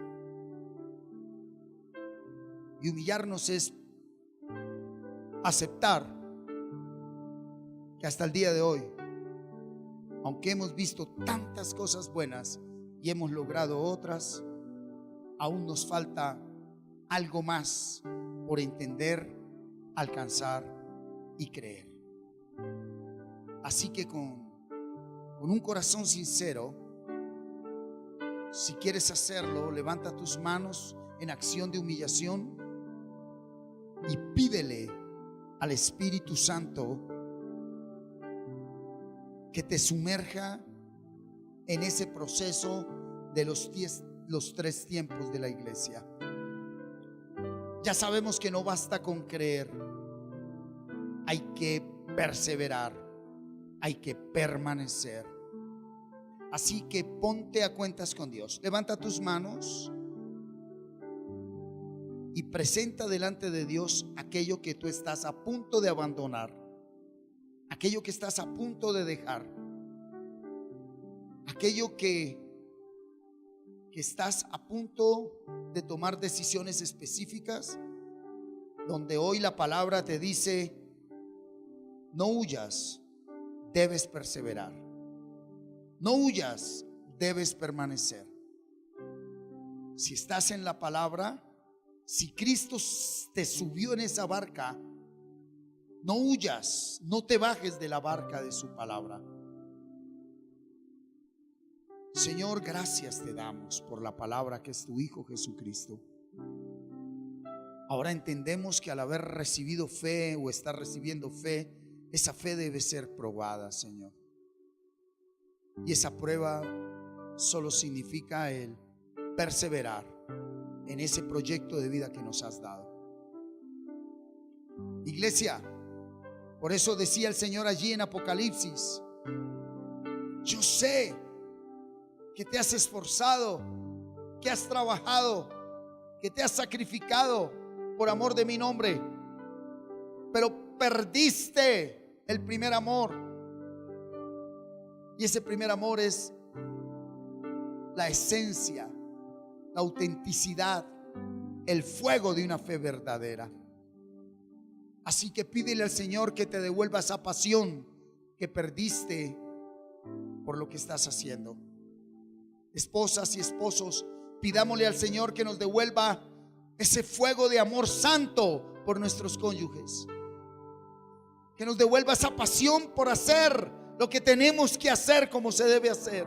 Y humillarnos es aceptar que hasta el día de hoy, aunque hemos visto tantas cosas buenas y hemos logrado otras, aún nos falta algo más por entender, alcanzar y creer. Así que con un corazón sincero, si quieres hacerlo, levanta tus manos en acción de humillación y pídele al Espíritu Santo que te sumerja en ese proceso de los 3 tiempos de la iglesia. Ya sabemos que no basta con creer, hay que perseverar, hay que permanecer. Así que ponte a cuentas con Dios. Levanta tus manos y presenta delante de Dios aquello que tú estás a punto de abandonar, aquello que estás a punto de dejar, aquello que estás a punto de tomar decisiones específicas, donde hoy la palabra te dice: no huyas, debes perseverar. No huyas, debes permanecer. Si estás en la palabra, si Cristo te subió en esa barca, no huyas, no te bajes de la barca de su palabra. Señor, gracias te damos por la palabra que es tu Hijo Jesucristo. Ahora entendemos que al haber recibido fe o estar recibiendo fe, esa fe debe ser probada, Señor. Y esa prueba solo significa el perseverar en ese proyecto de vida que nos has dado. Iglesia, por eso decía el Señor allí en Apocalipsis: yo sé que te has esforzado, que has trabajado, que te has sacrificado por amor de mi nombre, pero perdiste el primer amor. Y ese primer amor es la esencia, la autenticidad, el fuego de una fe verdadera. Así que pídele al Señor que te devuelva esa pasión que perdiste por lo que estás haciendo. Esposas y esposos, pidámosle al Señor que nos devuelva ese fuego de amor santo por nuestros cónyuges, que nos devuelva esa pasión por hacer lo que tenemos que hacer como se debe hacer.